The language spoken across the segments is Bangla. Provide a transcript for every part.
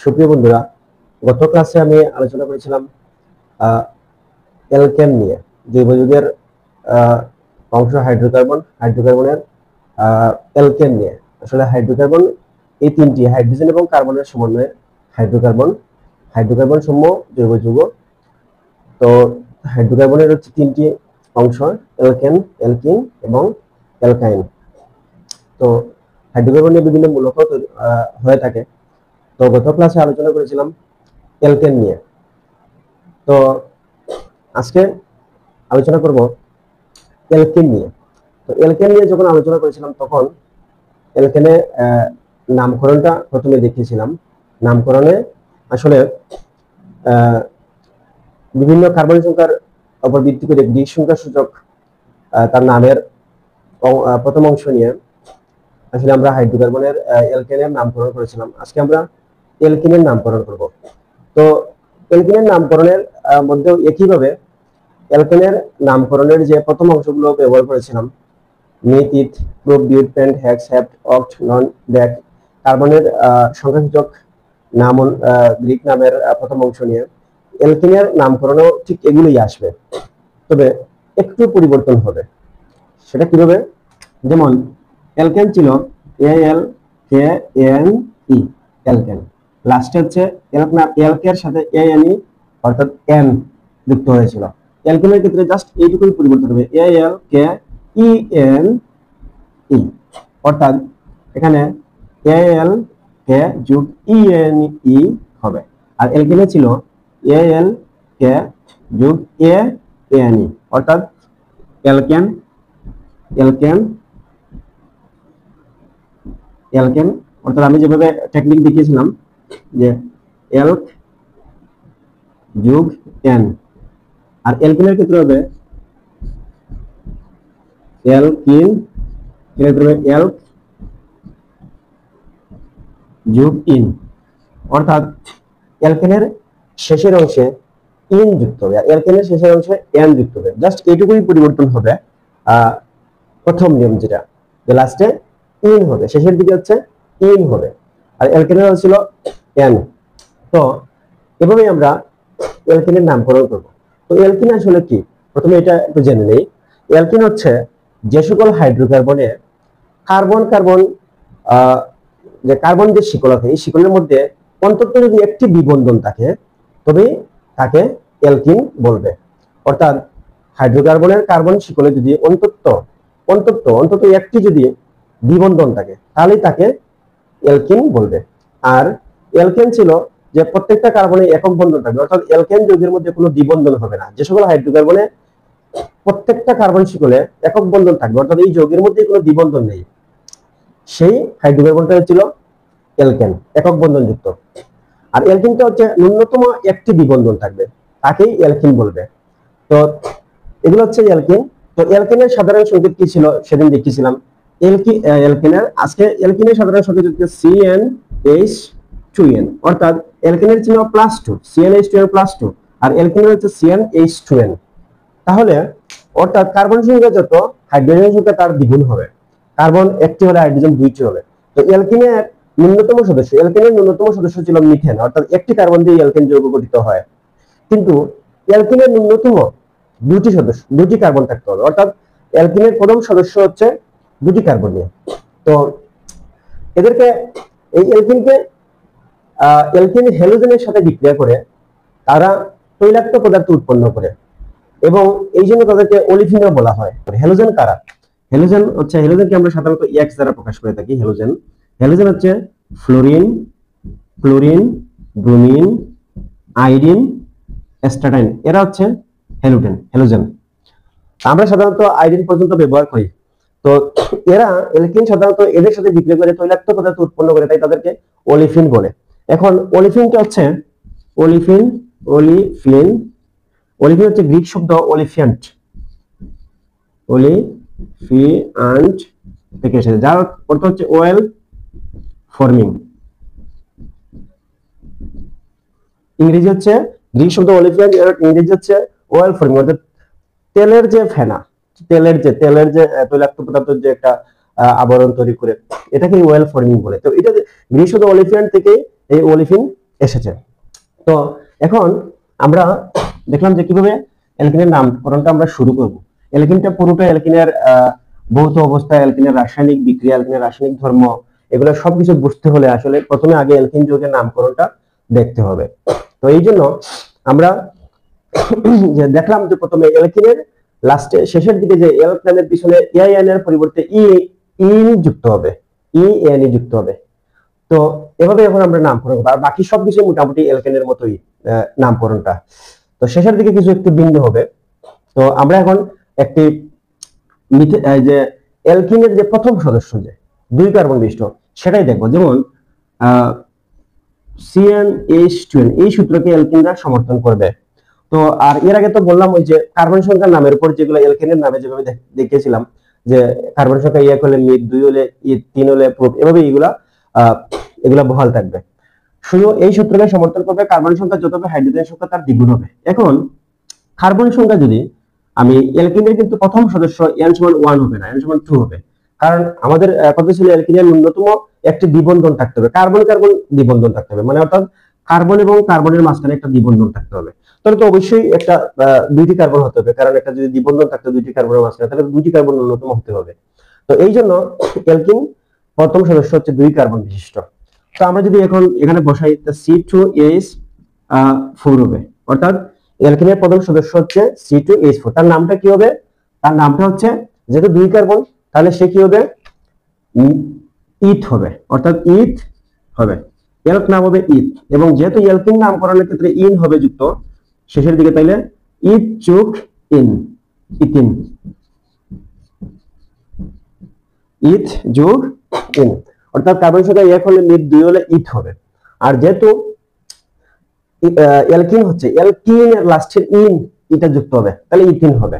সুপ্রিয় বন্ধুরা, গত ক্লাসে আমি আলোচনা করেছিলাম অ্যালকেন নিয়ে। জৈব যৌগের অংশ হাইড্রোকার্বনের অ্যালকেন নিয়ে। আসলে হাইড্রোকার্বন এই তিনটি, হাইড্রোজেন এবং কার্বনের সমন্বয়ে হাইড্রোকার্বন সমূহ জৈব যৌগ। তো হাইড্রোকার্বনের হচ্ছে তিনটি অংশ, অ্যালকেন, অ্যালকিন এবং অ্যালকাইন। তো হাইড্রোকার্বনের বিভিন্ন মূলক হয়ে থাকে। তো গত ক্লাসে আলোচনা করেছিলাম অ্যালকেন নিয়ে। তো আজকে আলোচনা করব অ্যালকেন নিয়ে। তো অ্যালকেন নিয়ে যখন আলোচনা করেছিলাম তখন অ্যালকেনের নামকরণটা প্রথমে দেখিয়েছিলাম। নামকরণে আসলে বিভিন্ন কার্বন সংখ্যার উপর ভিত্তি করে গ্রিক সংখ্যা সূচক তার নামের প্রথম অংশ নিয়ে আসলে আমরা হাইড্রোকার্বনের অ্যালকেনের নামকরণ করেছিলাম। আজকে আমরা অ্যালকিনের নামকরণ করব। তো অ্যালকিনের নামকরণের মধ্যেও একইভাবে অ্যালকেনের নামকরণের যে প্রথম অংশগুলো ব্যবহার করেছিলাম, মিথ, ইথ, প্রোপ, বিউট, পেন্ট, হেক্স, হেপ্ট, অক্ট, নন, ডেক, কার্বনের সংখ্যাসূচক নাম গ্রিক নামের প্রথম অংশ নিয়ে অ্যালকিনের নামকরণও ঠিক এগুলোই আসবে, তবে একটু পরিবর্তন হবে। সেটা কিভাবে? যেমন অ্যালকেন ছিল ALKNE, অ্যালকেন। লাস্টে হচ্ছে অ্যালকের সাথে ANE অর্থাৎ এন যুক্ত হয়েছিল। অ্যালকেনের ক্ষেত্রে জাস্ট এইটুকুই পরিবর্তন হবে, ALKENE, অর্থাৎ এখানে ALK যোগ ENE হবে। আর অ্যালকেনে ছিল ALK যোগ ANE, অর্থাৎ অ্যালকেন অর্থাৎ আমি যেভাবে টেকনিক দেখিয়েছিলাম যে এলক যোগ এন। আর অ্যালকিনের ক্ষেত্রে হবে অ্যালকিন এলক যোগ ইন, অর্থাৎ অ্যালকেনের শেষের অংশে ইন যুক্ত হবে, অ্যালকেনের শেষের অংশে এন যুক্ত হবে। জাস্ট এইটুকুই পরিবর্তন হবে। প্রথম নিয়ম যেটা, যে লাস্টে ইন হবে, শেষের দিকে হচ্ছে ইন হবে। আর অ্যালকেনের ছিল এন। তো এভাবেই আমরা অ্যালকিনের নামকরণ করব। তো অ্যালকিন আসলে কি, প্রথমে এটা একটু জেনে নেই। অ্যালকিন হচ্ছে যে সকল হাইড্রোকার্বনে যে কার্বন যে শিকল আছে, এই শিকলের মধ্যে অন্তত যদি একটি দ্বিবন্ধন থাকে তবে তাকে অ্যালকিন বলবে। অর্থাৎ হাইড্রোকার্বনের কার্বন শিকলে যদি অন্তত একটি যদি দ্বিবন্ধন থাকে তাহলে তাকে অ্যালকিন বলবে। আর অ্যালকেন ছিল যে প্রত্যেকটা কার্বনে একক বন্ধন থাকবে, অর্থাৎ অ্যালকেন যৌগের মধ্যে কোনো দ্বিবন্ধন হবে না। যে সকল হাইড্রোকার্বনে প্রত্যেকটা কার্বন শিকলে একক বন্ধন থাকবে, অর্থাৎ এই যৌগের মধ্যে কোনো দ্বিবন্ধন নেই, সেই হাইড্রোকার্বনটা ছিল অ্যালকেন, একক বন্ধন যুক্ত। আর অ্যালকিনটা হচ্ছে ন্যূনতম একটি দ্বিবন্ধন থাকবে, তাকেই অ্যালকিন বলবে। তো এগুলো হচ্ছে অ্যালকিন। তো অ্যালকিনের সাধারণ সংকেত কি ছিল সেদিন দেখিয়েছিলাম। আজকে অ্যালকিনের সাধারণ সংকেত হচ্ছে CnH2n, অর্থাৎ অ্যালকিনের চিহ্ন +2, CnH2n +2, আর অ্যালকিনের হচ্ছে CnH2n। তাহলে অর্থাৎ কার্বন সংখ্যা যত, হাইড্রোজেন সংখ্যা তার দ্বিগুণ হবে। কার্বন একটি হলে হাইড্রোজেন দুইটি হবে। তো অ্যালকিনের ন্যূনতম সদস্য ছিল মিথেন, অর্থাৎ একটি কার্বন দিয়ে অ্যালকেন যৌগ গঠিত হয়। কিন্তু অ্যালকিনের ন্যূনতম দুটি কার্বন থাকতে হবে, অর্থাৎ অ্যালকিনের প্রথম সদস্য হচ্ছে দুটি কার্বন নিয়ে। তো এদেরকে এই অ্যালকিন হ্যালোজেনের সাথে বিক্রিয়া করে তারা তৈলাক্ত পদার্থ উৎপন্ন করে, এবং এই জন্য তাদেরকে ওলিফিনও বলা হয়। হ্যালোজেন কারা? হ্যালোজেনকে আমরা সাধারণত এক্স দ্বারা প্রকাশ করে থাকি। হ্যালোজেন হচ্ছে ফ্লোরিন, ক্লোরিন, ব্রোমিন, আয়োডিন, অ্যাস্টাটাইন, এরা হচ্ছে হ্যালোজেন। আমরা সাধারণত আয়োডিন পর্যন্ত ব্যবহার করি। তো এরা অ্যালকিন সাধারণত এদের সাথে বিক্রিয়া করে তৈলাক্ত পদার্থ উৎপন্ন করে, তাই তাদেরকে ওলিফিন বলে। এখন ওলিফিনটা হচ্ছে ওলিফিন হচ্ছে গ্রিক শব্দ ওলিফিয়ান্ট থেকে এসেছে, যার অর্থ হচ্ছে ওয়েল ফর্মিং। ইংরেজি হচ্ছে গ্রিক শব্দ ওলিফিয়ান্ট, এর ইংরেজি হচ্ছে ওয়েল ফর্মিং, অর্থাৎ তেলের যে ফেনা, তেলের যে তৈলাক্ত পদার্থের যে একটা আবরণ তৈরি করে, এটাকে ওয়েল ফর্মিং বলে। তো এটা গ্রিক শব্দ ওলিফিয়ান্ট থেকে এই ওলিফিন এসেছে। তো এখন আমরা দেখলাম যে কিভাবে অ্যালকিনের নামকরণটা আমরা শুরু করব। অ্যালকিনটা পুরোটা অ্যালকিনের ভৌত অবস্থা, অ্যালকিনের রাসায়নিক বিক্রিয়া, অ্যালকিনের রাসায়নিক ধর্ম, এগুলো সবকিছু বুঝতে হলে আসলে প্রথমে আগে অ্যালকিন যৌগের নামকরণটা দেখতে হবে। তো এই জন্য আমরা যে দেখলাম যে প্রথমে অ্যালকিনের লাস্টে শেষের দিকে যে এল নামের পিছনে এন এর পরিবর্তে ইন যুক্ত হবে, এন যুক্ত হবে। তো এভাবে এখন আমরা নামকরণ করবো, আর বাকি সবকিছু মোটামুটি অ্যালকেনের মতোই নামকরণটা। তো শেষের দিকে কিছু একটু ভিন্ন হবে। তো আমরা এখন একটি যে অ্যালকিনের যে প্রথম সদস্য যে 2 কার্বন বিশিষ্ট সেটাই দেখবো। যেমন CnH2n এই সূত্রকে অ্যালকিনরা সমর্থন করবে। তো আর এর আগে তো বললাম ওই যে কার্বন সংখ্যার নামের উপর যেগুলো অ্যালকেনের নামে যেভাবে দেখিয়েছিলাম, যে কার্বন সংখ্যা 1 হলে মিথ, 2 হলে ইথ, 3 হলে প্রোপ, এভাবে এগুলা বহাল থাকবে। শুধু এই সূত্রকে সমর্থন করবে কার্বন সংখ্যা যত হবে হাইড্রোজেন সংখ্যা তার দ্বিগুণ হবে। এখন কার্বন সংখ্যা যদি আমি অ্যালকিনের কিন্তু প্রথম সদস্য n সমান 1 হবে না, n সমান 2 হবে। কারণ আমাদের কথা ছিল অ্যালকিনের ন্যূনতম একটি দ্বিবন্ধন থাকতে হবে, কার্বন কার্বন দ্বিবন্ধন থাকতে হবে, মানে অর্থাৎ কার্বন এবং কার্বনের মাঝখানে একটা দ্বিবন্ধন থাকতে হবে। তাহলে তো অবশ্যই একটা দুইটি কার্বন হতে হবে, কারণ একটা যদি দ্বিবন্ধন থাকতে দুইটি কার্বনের মাঝখানে, তাহলে দুইটি কার্বন ন্যূনতম হতে হবে। তো এই জন্য অ্যালকিন প্রথম সদস্য হচ্ছে 2 কার্বন বিশিষ্ট। তো আমরা যদি এখন এখানে বসাই C2H4 হবে, অর্থাৎ অ্যালকিনের প্রথম সদস্য হচ্ছে C2H4। তার নামটা কি হবে? তার নামটা হচ্ছে, যেহেতু 2 কার্বন তাহলে সে কি হবে? ইথ হবে, অর্থাৎ ইথ হবে, অ্যালক নাম হবে ইথ। এবং যেহেতু অ্যালকিন নামকরণের ক্ষেত্রে ইন হবে যুক্ত শেষের দিকে, তাইলে ইথ যোগ ইন, ইথিন, ইথ যোগ ইন, অর্থাৎ কার্বন সংখ্যা 1 হলে মিথ, 2 হলে ইথ হবে। আর যেহেতু অ্যালকিন হচ্ছে, অ্যালকিনের লাস্টের ইন এটা যুক্ত হবে, তাহলে ইথিন হবে।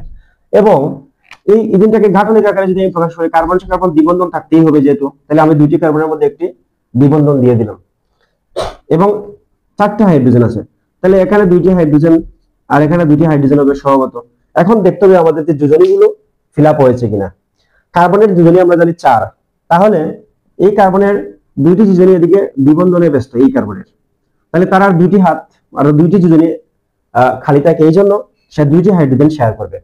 এবং এই ইথিনটাকে গাঠনিক আকারে যদি আমি প্রকাশ করি, কার্বন সংখ্যার পর দ্বিবন্ধন থাকতেই হবে যেহেতু, তাহলে আমি দুইটি কার্বনের মধ্যে একটি দ্বিবন্ধন দিয়ে দিলাম। এবং 4টা হাইড্রোজেন আছে, তাহলে এখানে 2টি হাইড্রোজেন আর এখানে 2টি হাইড্রোজেন হবে সম্ভবত। এখন দেখতে হবে আমাদের যে যোজনীগুলো ফিল আপ হয়েছে কিনা। কার্বনের যোজনী আমরা জানি 4, তাহলে এই কার্বনের 2টি যোজনী এদিকে দ্বিবন্ধনে ব্যস্ত এই কার্বনের, তাহলে তার আর 2টি হাত আর 2টি যোজনী খালি থাকে, এই জন্য সে 2টি হাইড্রোজেন শেয়ার করবে।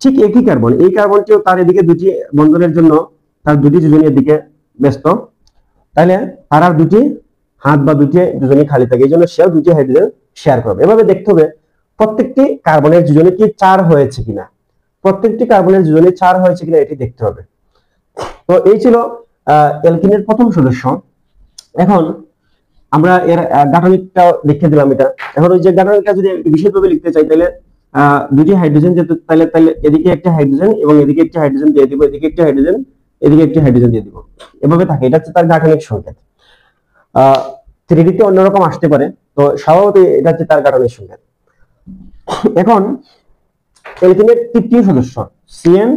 ঠিক একই কার্বন, এই কার্বনটিও তার এদিকে 2টি বন্ধনের জন্য তার 2টি যোজনী এদিকে ব্যস্ত, তাহলে তার আর 2টি হাত বা 2টি যোজনী খালি থাকে, এই জন্য সেও 2টি হাইড্রোজেন শেয়ার করবে। এভাবে দেখতে হবে প্রত্যেকটি কার্বনের যোজনী কি 4 হয়েছে কিনা, প্রত্যেকটি কার্বনের যোজনী 4 হয়েছে কিনা এটি দেখতে হবে। তো এই ছিল অ্যালকিনের প্রথম সদস্য। এখন আমরা এর গাঠনিকটা লিখে দিলাম এটা। এখন ওই যে গাঠনিকটা যদি বিশেষভাবে লিখতে চাই, তাহলে 2টি হাইড্রোজেন যেহেতু, তাহলে এদিকে একটা হাইড্রোজেন এবং এদিকে একটা হাইড্রোজেন দিয়ে দিব, এদিকে একটা হাইড্রোজেন, এদিকে একটা হাইড্রোজেন দিয়ে দিব, এভাবে থাকে। এটা হচ্ছে তার গাঠনিক সংকেত। 3D তে অন্যরকম আসতে পারে, তো স্বভাবত এটা হচ্ছে তার গাঠনিক সংকেত। এখন অ্যালকিনের তৃতীয় সদস্য CN,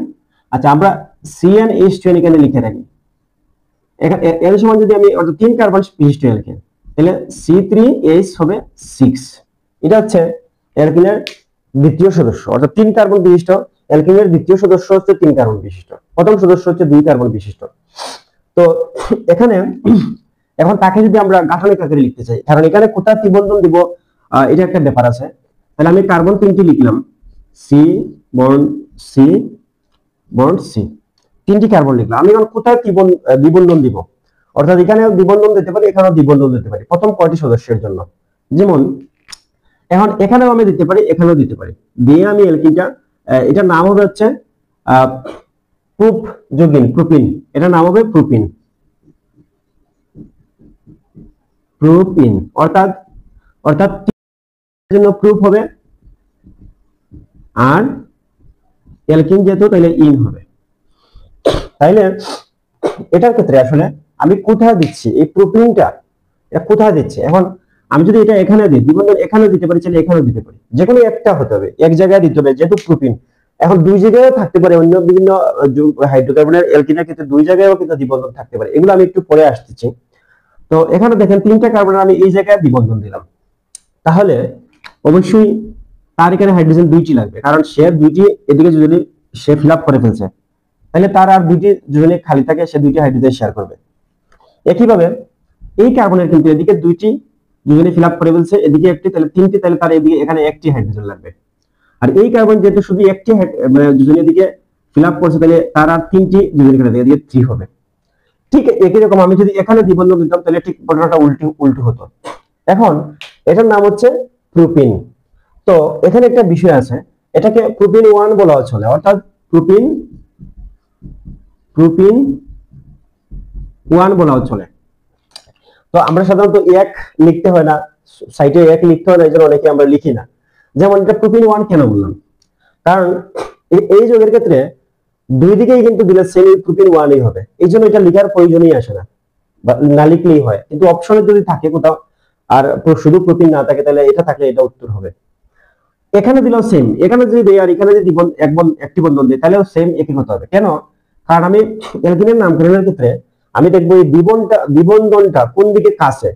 আচ্ছা আমরা CnH2n এখানে লিখে রাখি। এর সমান যদি আমি 3 কার্বন বিশিষ্ট অ্যালকিন, তাহলে C3H হবে 6। এটা হচ্ছে অ্যালকিনের দ্বিতীয় সদস্য, অর্থাৎ 3 কার্বন বিশিষ্ট অ্যালকিনের দ্বিতীয় সদস্য হচ্ছে 3 কার্বন বিশিষ্ট, প্রথম সদস্য হচ্ছে 2 কার্বন বিশিষ্ট। তো এখানে এখন তাকে যদি আমরা গাঠনিক আকারে লিখতে চাই, কারণ এখানে কোথায় দ্বিবন্ধন দিব এটা একটা ব্যাপার আছে, তাহলে আমি কার্বন 3টি লিখলাম, C bond C bond C, 3টি কার্বন লিখলাম। আমি এখন কোথায় দ্বিবন্ধন দিব, অর্থাৎ এখানেও দ্বিবন্ধন দিতে পারি, এখানেও দ্বিবন্ধন দিতে পারি প্রথম কয়টি সদস্যের জন্য। যেমন এখন এখানেও আমি দিতে পারি, এখানেও দিতে পারি, দিয়ে আমি অ্যালকিনটা, এটার নাম হবে হচ্ছে প্রুপ যোগিন, প্রোপিন, এটার নাম হবে প্রোপিন, প্রোপিন, অর্থাৎ অর্থাৎ জন্য প্রুপ হবে, আর অ্যালকিন যেহেতু তাহলে ইন হবে। তাইলে এটার ক্ষেত্রে আসলে আমি কোথায় দিচ্ছি এই প্রোপিনটা, এটা কোথায় দিচ্ছি? এখন আমি যদি এটা এখানে দিই, দ্বিবন্ধন এখানেও দিতে পারি, চাইলে এখানেও দিতে পারি, যে কোনো একটা হতে হবে, এক জায়গায় দিতে হবে, যেহেতু প্রোপিন। এখন 2 জায়গায়ও থাকতে পারে, অন্য বিভিন্ন হাইড্রোকার্বনের অ্যালকিনের ক্ষেত্রে 2 জায়গায়ও কিন্তু দ্বিবন্ধন থাকতে পারে, এগুলো আমি একটু পরে আসতেছি। তো এখানে দেখেন 3টা কার্বন আমি এই জায়গায় দ্বিবন্ধন দিলাম, তাহলে অবশ্যই তার এখানে হাইড্রোজেন 2টি লাগবে, কারণ সে 2টি এদিকে যদি সে ফিল আপ করে ফেলছে, তাহলে তার আর 2টি যদি খালি থাকে সে 2টি হাইড্রোজেন শেয়ার করবে। একইভাবে এই কার্বনের কিন্তু এদিকে 2টি দুজনে ফিল আপ করে বলছে এদিকে একটি, তাহলে তিনটি, তাহলে তার এদিকে এখানে একটি হাইড্রোজেন লাগবে। আর এই কার্বন যেহেতু শুধু একটি মানে দুজনে এদিকে ফিল আপ করছে, তাহলে তার আর তিনটি দুজনে এদিকে 3 হবে। ঠিক একই রকম আমি যদি এখানে দ্বিবন্ধন দিতাম তাহলে ঠিক ঘটনাটা উল্টো হতো। এখন এটার নাম হচ্ছে প্রোপিন। তো এখানে একটা বিষয় আছে, এটাকে প্রোপিন 1 বলা চলে, অর্থাৎ প্রোপিন 1 বলা চলে। তো আমরা সাধারণত এক লিখতে হয় না, সাইটে এক লিখতে হয় না, এই জন্য অনেকে আমরা লিখি না। যেমন এটা প্রোপিন 1 কেন বললাম, কারণ এই যৌগের ক্ষেত্রে দুই দিকেই কিন্তু দিলে সেম প্রোপিন 1ই হবে, এই জন্য এটা লেখার প্রয়োজনই আসে না, বা না লিখলেই হয়। কিন্তু অপশনে যদি থাকে কোথাও আর শুধু প্রোপিন না থাকে, তাহলে এটা থাকলে এটা উত্তর হবে। এখানে দিলেও সেম, এখানে যদি দেই আর এখানে যদি একটি বন্ধন দিই তাহলেও সেম একই হতে হবে। কেন? কারণ আমি অ্যালকিনের নামকরণের ক্ষেত্রে আমি দেখবো এই দ্বিবন্ধনটা কোন দিকে কাছে।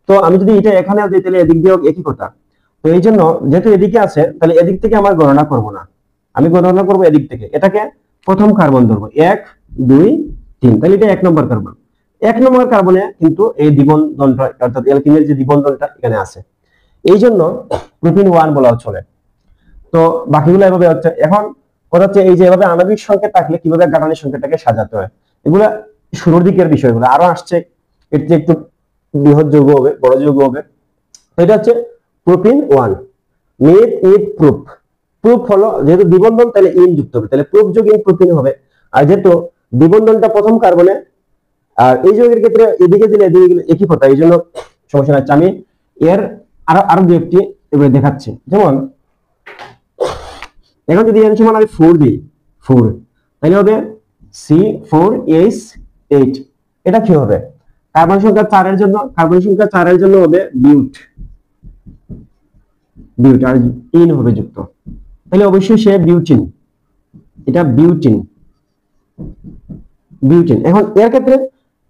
তো আমি যদি এটা এখানে দিই তাহলে এদিক দিয়েও একই কথা। তো এই জন্য যেহেতু এদিকে আছে, তাহলে এদিক থেকে আমার গণনা করব না, আমি গণনা করব এদিক থেকে। এটাকে প্রথম কার্বন ধরবো, 1 2 3, তাহলে এটা 1 নম্বর কার্বন। 1 নম্বর কার্বনে কিন্তু এই দ্বিবন্ধনটা, অর্থাৎ অ্যালকিনের যে দ্বিবন্ধনটা এখানে আছে, এই জন্য প্রোপিন 1 বলা চলে। তো বাকিগুলো এভাবে হচ্ছে। এখন কথা হচ্ছে এই যে এভাবে আণবিক সংকেত থাকলে কিভাবে গাঠনিক সংকেতটাকে সাজাতে হয়, এগুলা শুরুর দিকের বিষয়গুলো, আরো আসছে এর চেয়ে একটু বৃহৎ যৌগ হবে, বড় যৌগ হবে। এটা হচ্ছে প্রোপিন 1। মেথ উইথ প্রুফ। প্রুফ হলো যেহেতু দ্বিবন্ধন তাহলে ইন যুক্ত হবে, তাহলে প্রুফ যোগ ইন প্রোপিন হবে। আর যেহেতু দ্বিবন্ধনটা প্রথম কার্বনে, আর এই যৌগের ক্ষেত্রে এদিকে দিলে এদিকে দিলে একই কথা, এই জন্য সমস্যা হচ্ছে। আমি এর আরো দু একটি এবারে দেখাচ্ছি। যেমন এখন যদি এর সমান আমি 4 দিই, 4, তাহলে হবে C4H8। এটা কি হবে? কার্বন সংখ্যা 4 এর জন্য হবে বিউট আর ইন হবে যুক্ত, তাহলে অবশ্যই সে বিউটিন, এটা বিউটিন। এখন এর ক্ষেত্রে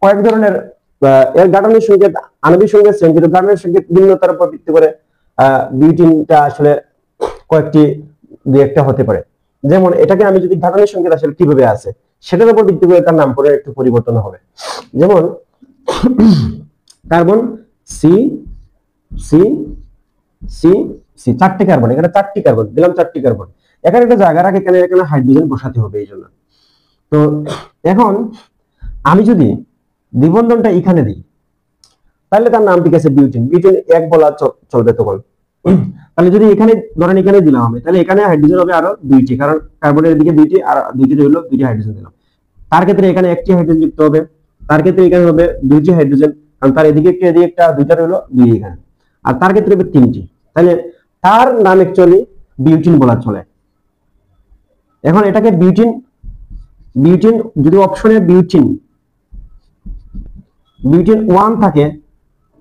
কয়েক ধরনের এর গাঠনিক সংকেত, আণবিক সংকেত সেম, কিন্তু গাঠনিক সংকেত ভিন্নতার উপর ভিত্তি করে বিউটিনটা আসলে কয়েকটি দুই একটা হতে পারে। যেমন এটাকে আমি যদি গাঠনিক সংকেত আসলে কিভাবে আছে সেটার উপর ভিত্তি করে তার নাম করে একটু পরিবর্তন হবে। যেমন carbon C C C C, 4টি কার্বন, এখানে 4টি কার্বন দিলাম, 4টি কার্বন, এখানে একটা জায়গা রাখে, এখানে হাইড্রোজেন বসাতে হবে এই জন্য। তো এখন আমি যদি দ্বিবন্ধনটা এখানে দিই তাহলে তার নাম ঠিক আছে বিউটিন 1 বলা চলবে তখন। তাহলে যদি এখানে ধরেন এখানে দিলাম আমি, তাহলে এখানে হাইড্রোজেন হবে আরো 2টি, কারণ কার্বনের দিকে 2টি আর 2টি রইল, 2টি হাইড্রোজেন দিলাম। তার ক্ষেত্রে এখানে 1টি হাইড্রোজেন যুক্ত হবে, তার ক্ষেত্রে এখানে হবে 2টি হাইড্রোজেন, কারণ তার এদিকে একটা এদিকে একটা, 2টা রইল 2 এখানে, আর তার ক্ষেত্রে হবে 3টি। তাহলে তার নাম অ্যাকচুয়ালি বিউটিন বলা চলে। এখন এটাকে বিউটিন যদি অপশনে বিউটিন 1 থাকে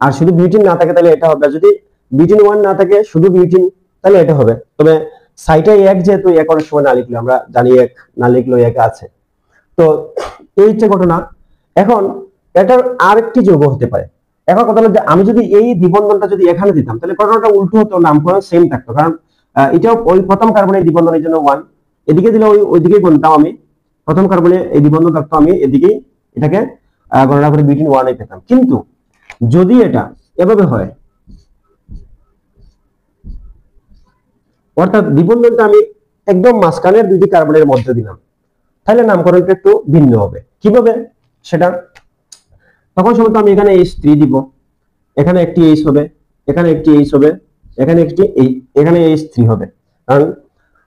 আর শুধু বিউটিন না থাকে তাহলে এটা হবে, যদি বিউটিন 1 না থাকে শুধু বিউটিন তাহলে এটা হবে। তবে সাইটে 1 যেহেতু করার সময় না লিখলে, আমরা জানি 1 না লিখলেও 1 আছে, তো এই হচ্ছে ঘটনা। এখন এটার আরেকটি যৌগ হতে পারে। এখন কথা হলো যে আমি যদি এই দ্বিবন্ধনটা যদি এখানে দিতাম তাহলে ঘটনাটা উল্টো হতো, নামকরণ সেম থাকতো, কারণ এটাও ওই প্রথম কার্বনের দ্বিবন্ধনের জন্য 1, এদিকে দিলে ওইদিকে গুনতাম আমি, প্রথম কার্বনে এই দ্বিবন্ধন থাকতো, আমি এদিকেই এটাকে গণনা করে বিউটিন 1 পেতাম। কিন্তু যদি এটা এভাবে হয়, অর্থাৎ দ্বিবন্ধনটা আমি একদম মাঝখানের 2টি কার্বনের মধ্যে দিলাম, তাহলে নামকরণটা একটু ভিন্ন হবে। কিভাবে সেটা? তখন সময় আমি এখানে H3 দিব, এখানে একটি H হবে, এখানে একটি H হবে, এখানে H3 হবে, কারণ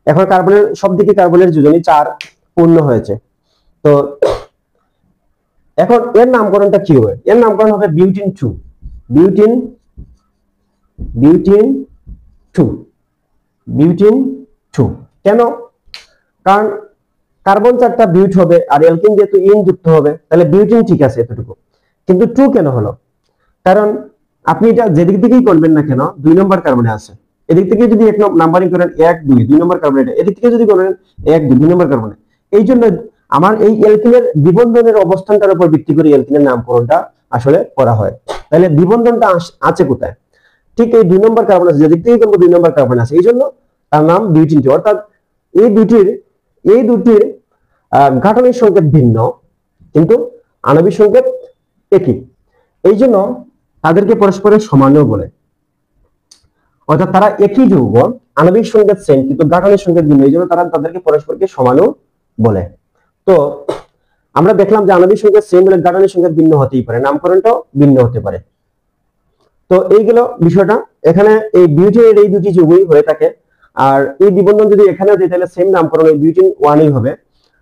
এখন কার্বনের সব দিকে কার্বনের যোজনী 4 পূর্ণ হয়েছে। তো এখন এর নামকরণটা কি হবে? এর নামকরণ হবে বিউটিন 2। বিউটিন 2 কেন? কারণ কার্বন 4টা বিউট হবে, আর অ্যালকিন যেহেতু ইন যুক্ত হবে, তাহলে বিউটিন ঠিক আছে এতটুকু, কিন্তু 2 কেন হলো? কারণ আপনি এটা যেদিক থেকেই করবেন না কেন 2 নম্বর কার্বনে আছে, এদিক থেকে যদি 1 নাম্বারিং করেন 1 2 2 নম্বর কার্বনে, এটা এদিক থেকে যদি করেন 1 2 2 নম্বর কার্বনে। এই জন্য আমার এই অ্যালকিনের দ্বিবন্ধনের অবস্থানটার উপর ভিত্তি করে অ্যালকিনের নামকরণটা আসলে করা হয়। তাহলে দ্বিবন্ধনটা আছে কোথায়? ঠিক এই 2 নম্বর কার্বন আছে, যেদিক থেকে করব 2 নম্বর কার্বন আছে, এই জন্য তার নাম বিউটিন 2। অর্থাৎ এই দুটির গাঠনিক সংকেত ভিন্ন কিন্তু আণবিক সংকেত একই, এই জন্য তাদেরকে পরস্পরের সমানও বলে। অর্থাৎ তারা একই যৌগ, আণবিক সংকেত সেম কিন্তু গাঠনিক সংকেত ভিন্ন, এই জন্য তারা তাদেরকে পরস্পরকে সমাণু বলে। তো আমরা দেখলাম যে আণবিক সংকেত সেম হলে গাঠনিক সংকেত ভিন্ন হতেই পারে, নামকরণটাও ভিন্ন হতে পারে। তো এইগুলো বিষয়টা। এখানে এই বিউটিনের এই দুটি যৌগই হয়ে থাকে, আর এই দ্বিবন্ধন যদি এখানেও দিই তাহলে সেম নামকরণ এই বিউটিন ওয়ানই হবে,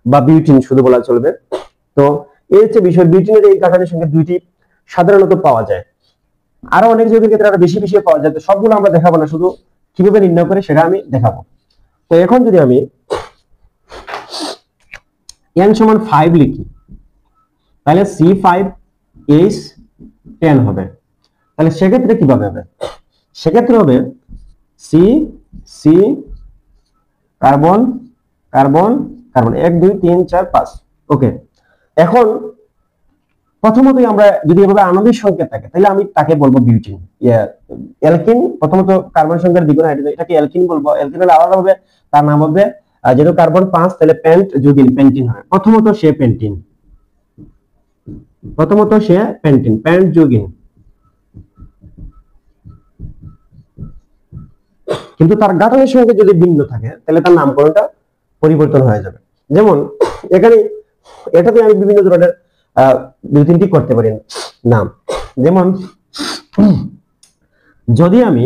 বা বিউটিন শুধু বলা চলবে। তো এই হচ্ছে বিষয়, বিউটিনের এই গাঠনিক সংকেত দুইটি সাধারণত পাওয়া যায়, আরো অনেক যৌগের ক্ষেত্রে আরো বেশি বেশি পাওয়া যায়। তো সবগুলো আমরা দেখাবো না, শুধু কিভাবে নির্ণয় করে সেটা আমি দেখাবো। তো এখন যদি আমি n সমান 5 লিখি তাহলে C5H10 হবে। তাহলে সেক্ষেত্রে কিভাবে হবে? সেক্ষেত্রে হবে C C carbon carbon carbon 1 2 3 4 5। Okay, এখন প্রথমতই আমরা যদি এভাবে আণবিক সংকেত থাকে তাহলে আমি তাকে বলবো বিউটিন। অ্যালকিন প্রথমত কার্বন সংখ্যার দ্বিগুণ হাইড্রোজেন, এটাকে অ্যালকিন বলবো। অ্যালকিন হলে আলাদা হবে, তার নাম হবে যেহেতু কার্বন 5 তাহলে পেন্ট যৌগিন পেন্টিন হয়। প্রথমত সে পেন্টিন, পেন্ট যৌগিন, কিন্তু তার গাঠনিক সংকেত যদি ভিন্ন থাকে তাহলে তার নামকরণটা পরিবর্তন হয়ে যাবে। যেমন এখানে এটাতে আমি বিভিন্ন ধরনের দুই তিনটি করতে পারি নাম। যেমন যদি আমি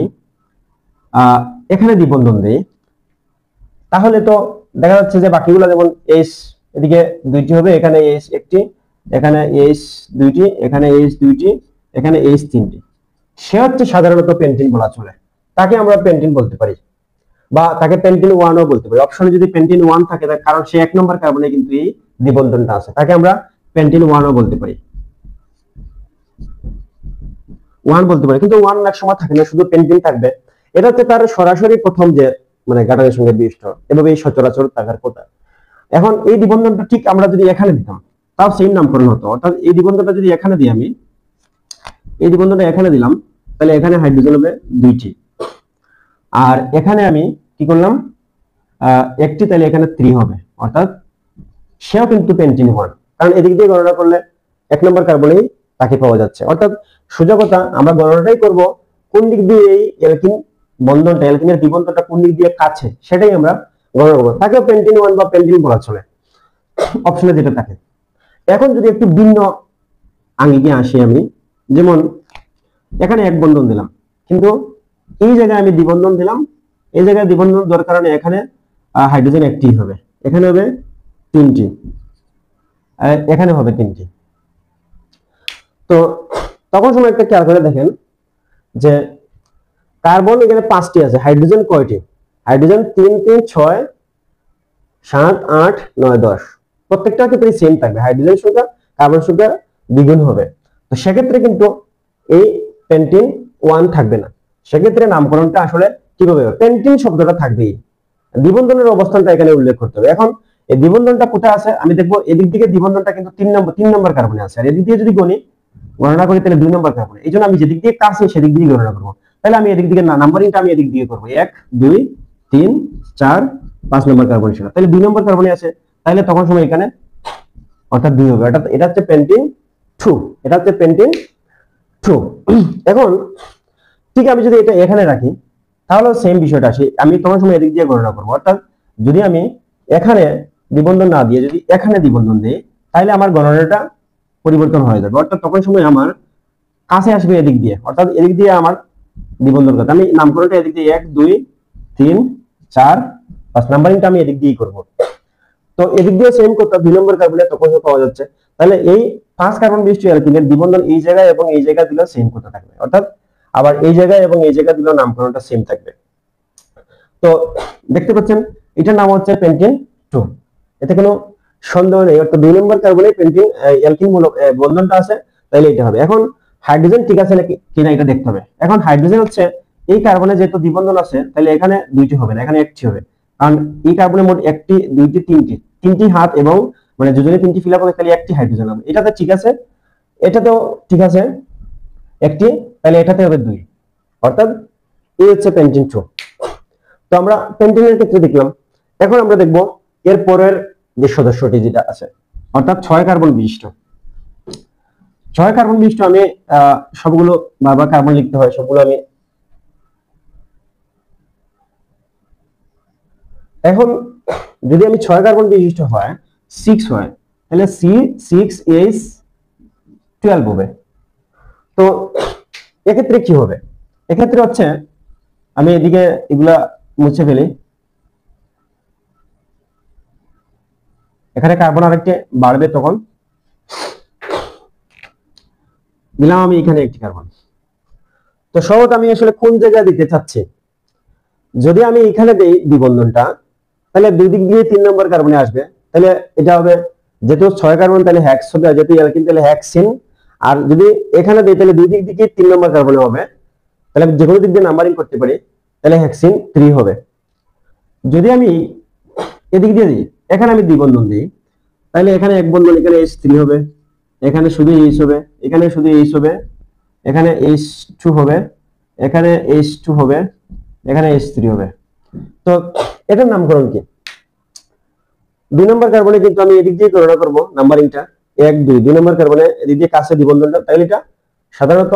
এখানে দ্বিবন্ধন দিই তাহলে তো দেখা যাচ্ছে যে বাকিগুলো যেমন এইচ এদিকে দুইটি হবে, এখানে এইচ একটি, এখানে এইচ দুইটি, এখানে এইচ দুইটি, এখানে এইচ তিনটি। সে হচ্ছে সাধারণত পেন্টিন বলা চলে, তাকে আমরা পেন্টিন বলতে পারি, বা তাকে পেন্টিন 1ও বলতে পারি। অপশনে যদি পেন্টিন 1 থাকে কারণ সে 1 নম্বর কার্বনে কিন্তু এই দ্বিবন্ধনটা আছে, তাকে আমরা পেন্টিন 1ও বলতে পারি, 1 বলতে পারি। কিন্তু 1 এক সময় থাকে না, শুধু পেন্টিন থাকবে। এটা হচ্ছে তার সরাসরি প্রথম যে মানে গাঠনিক সংকেত বিশিষ্ট, এভাবে এই সচরাচর থাকার কথা। এখন এই দ্বিবন্ধনটা ঠিক আমরা যদি এখানে দিতাম তাও সেম নামকরণ হতো। অর্থাৎ এই দ্বিবন্ধনটা যদি এখানে দিই, আমি এই দ্বিবন্ধনটা এখানে দিলাম তাহলে এখানে হাইড্রোজেন হবে 2টি, আর এখানে আমি কি করলাম একটি, তাহলে এখানে 3 হবে। অর্থাৎ সেও কিন্তু পেন্টিন 1, কারণ এদিক দিয়ে গণনা করলে 1 নম্বর কার্বনেই তাকে পাওয়া যাচ্ছে। অর্থাৎ সোজা কথা আমরা গণনাটাই করব কোন দিক দিয়ে এই অ্যালকিন বন্ধনটা, অ্যালকিনের দ্বিবন্ধনটা কোন দিক দিয়ে কাছে সেটাই আমরা গণনা করব। তাকে পেন্টিন 1 বা পেন্টিন বলা চলে অপশনে যেটা থাকে। এখন যদি একটু ভিন্ন আঙ্গিকে আসি আমি, যেমন এখানে এক বন্ধন দিলাম কিন্তু এই জায়গায় আমি দ্বিবন্ধন দিলাম, এই জায়গায় দ্বিবন্ধন দরকার কারণে এখানে হাইড্রোজেন একটি হবে, এখানে হবে 3টি, এখানে হবে 3টি। তো তখন সময় একটা খেয়াল করে দেখেন যে কার্বন এখানে 5টি আছে, হাইড্রোজেন কয়টি? হাইড্রোজেন 3 3 6 7 8 9 10, প্রত্যেকটা ক্ষেত্রে সেম থাকবে, হাইড্রোজেন সংখ্যা কার্বন সংখ্যা দ্বিগুণ হবে। তো সেক্ষেত্রে কিন্তু এই পেন্টিন 1 থাকবে না, সেক্ষেত্রে নামকরণটা আসলে কিভাবে হবে? পেন্টিন শব্দটা থাকবেই, দ্বিবন্ধনের অবস্থানটা এখানে উল্লেখ করতে হবে। এখন এই দ্বিবন্ধনটা কোথায় আছে আমি দেখবো, এদিক থেকে দ্বিবন্ধনটা কিন্তু 3 নম্বর কার্বনে আছে, আর এদিক দিয়ে যদি গণনা করি তাহলে 2 নম্বর কার্বনে। এই জন্য আমি যেদিক দিয়ে কাছে সেদিক দিয়ে গণনা করবো। তাহলে আমি এদিক দিকে নাম্বারিংটা আমি এদিক দিয়ে করবো, 1 2 3 4 5 নম্বর কার্বন ছিল, তাহলে 2 নম্বর কার্বনে আছে, তাহলে তখন সময় এখানে অর্থাৎ 2 হবে। অর্থাৎ এটা হচ্ছে পেন্টিন 2, এটা হচ্ছে পেন্টিন 2। এখন ঠিক আমি যদি এটা এখানে রাখি তাহলে সেম বিষয়টা আসে, আমি তখন সময় এদিক দিয়ে গণনা করবো। অর্থাৎ যদি আমি এখানে দ্বিবন্ধন না দিয়ে যদি এখানে দ্বিবন্ধন দিই তাহলে আমার গণনাটা পরিবর্তন হয়ে যাবে। অর্থাৎ তখন সময় আমার কাছে আসবে এদিক দিয়ে, অর্থাৎ এদিক দিয়ে আমার দ্বিবন্ধন করতে আমি নামকরণটা এদিক দিয়ে 1 2 3 4 5 নাম্বারিংটা আমি এদিক দিয়েই করব। তো এদিক দিয়ে সেম করতে 2 নম্বর কার্বনে তখন পাওয়া যাচ্ছে, তাহলে এই 5 কার্বন বিশিষ্ট অ্যালকিনের দ্বিবন্ধন এই জায়গায় এবং এই জায়গায় দিলেও সেম করতে থাকবে। অর্থাৎ আবার এই জায়গায় এবং এই জায়গায় দিলেও নামকরণটা সেম থাকবে। তো দেখতে পাচ্ছেন এটার নাম হচ্ছে পেন্টিন 2, এতে কোনো সন্দেহ নেই। অর্থাৎ 2 নম্বর কার্বনে পেন্টিন অ্যালকিন মূলক বন্ধনটা আছে, তাহলে এটা হবে। এখন হাইড্রোজেন ঠিক আছে নাকি কিনা এটা দেখতে হবে। এখন হাইড্রোজেন হচ্ছে এই কার্বনে যেহেতু দ্বিবন্ধন আছে তাহলে এখানে 2টি হবে না, এখানে 1টি হবে, কারণ এই কার্বনে মোট 1টি 2টি 3টি হাত এবং মানে দুজনে 3টি ফিল আপ হবে, তাহলে 1টি হাইড্রোজেন হবে। এটাতে ঠিক আছে, এটাতেও ঠিক আছে 1টি, তাহলে এটাতে হবে 2, অর্থাৎ এই হচ্ছে পেন্টিন 2। তো আমরা পেন্টিনের ক্ষেত্রে দেখলাম। এখন আমরা দেখব এর পরের যে সদস্যটি যেটা আছে, অর্থাৎ 6 কার্বন বিশিষ্ট। 6 কার্বন বিশিষ্ট আমি সবগুলো বারবার কার্বন লিখতে হয়, সবগুলো আমি এখন যদি আমি 6 কার্বন বিশিষ্ট হয় 6 হয়, তাহলে C6H12 হবে। তো এক্ষেত্রে কি হবে? এক্ষেত্রে হচ্ছে আমি এদিকে এগুলা মুছে ফেলি, এখানে কার্বন আরেকটি বাড়বে, তখন দিলাম আমি এখানে একটি কার্বন। তো সহজ আমি আসলে কোন জায়গায় দিতে চাচ্ছি, যদি আমি এখানে দেই দ্বিবন্ধনটা, তাহলে দুই দিক দিয়ে 3 নম্বর কার্বনে আসবে, তাহলে এটা হবে যেহেতু 6 কার্বন তাহলে হেক্স হবে, আর যেহেতু অ্যালকিন তাহলে হেক্সিন। আর যদি এখানে দেই তাহলে দুই দিক দিয়ে 3 নম্বর কার্বনে হবে, তাহলে যে কোনো দিক দিয়ে নাম্বারিং করতে পারি, তাহলে হেক্সিন 3 হবে। যদি আমি এদিক দিয়ে দিই, এখানে আমি দ্বিবন্ধন দিই, তাহলে এখানে এক বন্ধন, এখানে H3 হবে, এখানে শুধু H হবে, এখানে শুধু H হবে, এখানে H2 হবে, এখানে H2 হবে, এখানে H3 হবে। তো এটার নামকরণ কি? 2 নম্বর কার্বনে কিন্তু আমি এদিক দিয়ে গণনা করব নাম্বারিংটা 1 2, 2 নম্বর কার্বনে এদিক দিয়ে কাছে দ্বিবন্ধনটা, তাহলে এটা সাধারণত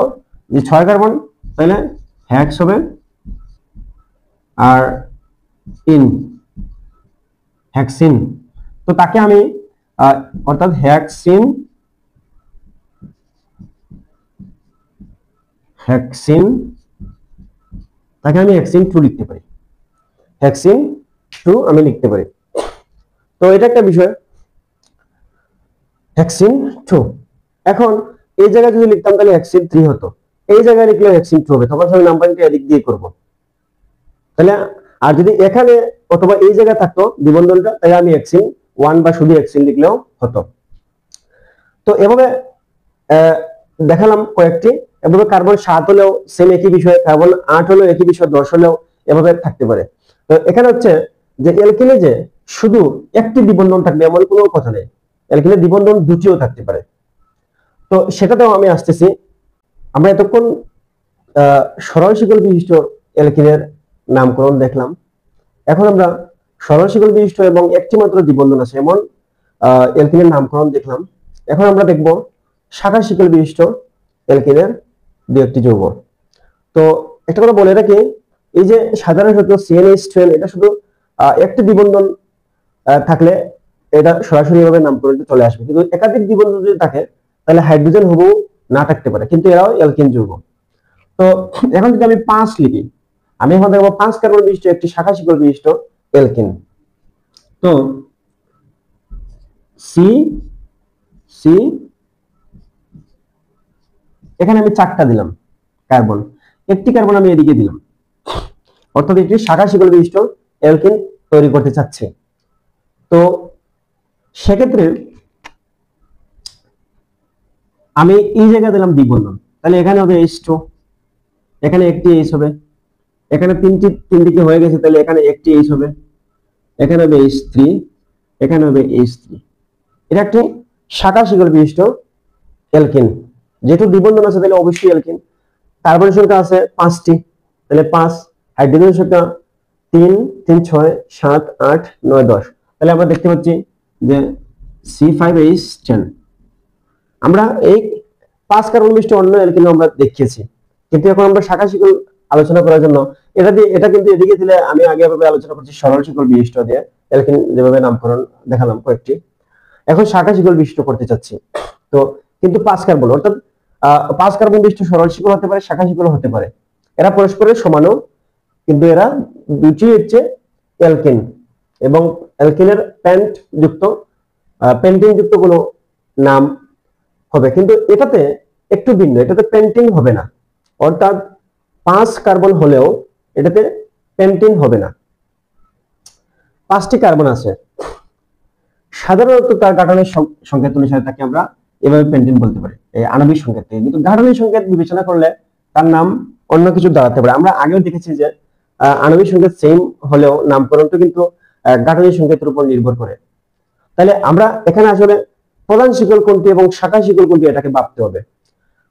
যে 6 কার্বন তাহলে হেক্স হবে, আর ইন হেক্সিন। তো তাকে আমি অর্থাৎ হেক্সিন তাকে আমি হেক্সিন 2 লিখতে পারি, হেক্সিন 2 আমি লিখতে পারি। তো এটা একটা বিষয়, হেক্সিন 2। এখন এই জায়গায় যদি লিখতাম তাহলে হেক্সিন 3 হতো, এই জায়গায় লিখলে হেক্সিন 2 হবে, তখন আমি নাম্বারিংটা এদিক দিয়ে করব। তাহলে আর যদি এখানে অথবা এই জায়গায় থাকতো দ্বিবন্ধনটা, তাহলে আমি হেক্সিন 1 বা শুধু হেক্সিন লিখলেও হতো। তো এভাবে দেখালাম কয়েকটি। এভাবে কার্বন 7 হলেও সেম একই বিষয়, কার্বন 8 হলেও একই বিষয়, 10 হলেও এভাবে থাকতে পারে। তো এখানে হচ্ছে যে অ্যালকিনে যে শুধু একটি দ্বিবন্ধন থাকবে এমন কোনো কথা নেই, অ্যালকিনে দ্বিবন্ধন দুটিও থাকতে পারে। তো সেটাতেও আমি আসতেছি। আমরা এতক্ষণ সরল শিকল বিশিষ্ট অ্যালকিনের নামকরণ দেখলাম, এখন আমরা সরল শিকল বিশিষ্ট এবং একটি মাত্র দ্বিবন্ধন আছে এমন অ্যালকিনের নামকরণ দেখলাম। এখন আমরা দেখব শাখা শিকল বিশিষ্ট অ্যালকিনের দু একটি যৌগ। তো একটা কথা বলে রাখি, এই যে সাধারণত CnH12 এটা শুধু একটি দ্বিবন্ধন থাকলে এটা সরাসরি ভাবে নামকরণটা চলে আসবে, কিন্তু একাধিক দ্বিবন্ধন যদি থাকে তাহলে হাইড্রোজেন হবু না থাকতে পারে, কিন্তু এরাও অ্যালকিন যৌগ। তো এখন যদি আমি 5 লিখি, আমি এখন দেখবো 5 কার্বন বিশিষ্ট একটি শাখা শিকল বিশিষ্ট অ্যালকিন। তো সি সি এখানে আমি 4টা দিলাম কার্বন, একটি কার্বন আমি এদিকে দিলাম, অর্থাৎ একটি শাখা শিকল বিশিষ্ট অ্যালকিন তৈরি করতে চাচ্ছে। তো সেক্ষেত্রে আমি এই জায়গায় দিলাম দ্বিবন্ধন, তাহলে এখানে হবে H2, এখানে একটি H হবে, এখানে তিন দিকে হয়ে গেছে, তাহলে এখানে একটি H হবে, এখানে হবে H3, এখানে হবে H3। এটা একটি শাখা শিকল বিশিষ্ট অ্যালকিন, যেহেতু দ্বিবন্ধন আছে তাহলে অবশ্যই অ্যালকিন। কার্বন সংখ্যা আছে 5টি, তাহলে 5, হাইড্রোজেন সংখ্যা 3 3 6 7 8 9 10, তাহলে আমরা দেখতে পাচ্ছি যে C5H10। আমরা এই 5 কার্বন বিশিষ্ট অন্য অ্যালকিন আমরা দেখিয়েছি, কিন্তু এখন আমরা শাখা শিকল আলোচনা করার জন্য এটা কিন্তু এদিকে দিলে আমি আগে ভাবে আলোচনা করছি সরল শিকল বিশিষ্ট দিয়ে অ্যালকিন যেভাবে নামকরণ দেখালাম কয়েকটি, এখন শাখা শিকল বিশিষ্ট করতে চাচ্ছি। তো কিন্তু 5 কার্বন অর্থাৎ 5 কার্বন বিশিষ্ট সরল শিকল হতে পারে, শাখা শিকল হতে পারে, এরা পরস্পরের সমানও, কিন্তু এরা দুটি হচ্ছে অ্যালকিন এবং অ্যালকিনের পেন্টিন যুক্ত কোনো নাম হবে, কিন্তু এটাতে একটু ভিন্ন, এটাতে পেন্টিন হবে না, অর্থাৎ 5 কার্বন হলেও এটাতে পেন্টিন হবে না। 5টি কার্বন আছে, সাধারণত তার গাঠনিক সংকেত অনুসারে তাকে আমরা এভাবে পেন্টিন বলতে পারি, এই আণবিক সংকেত থেকে, কিন্তু গাঠনিক সংকেত বিবেচনা করলে তার নাম অন্য কিছু দাঁড়াতে পারে। আমরা আগেও দেখেছি যে আণবিক সংকেত সেম হলেও নামকরণটা কিন্তু গাঠনিক সংকেতের উপর নির্ভর করে। তাহলে আমরা এখানে আসলে প্রধান শিকল কোনটি এবং শাখা শিকল কোনটি এটাকে ভাবতে হবে।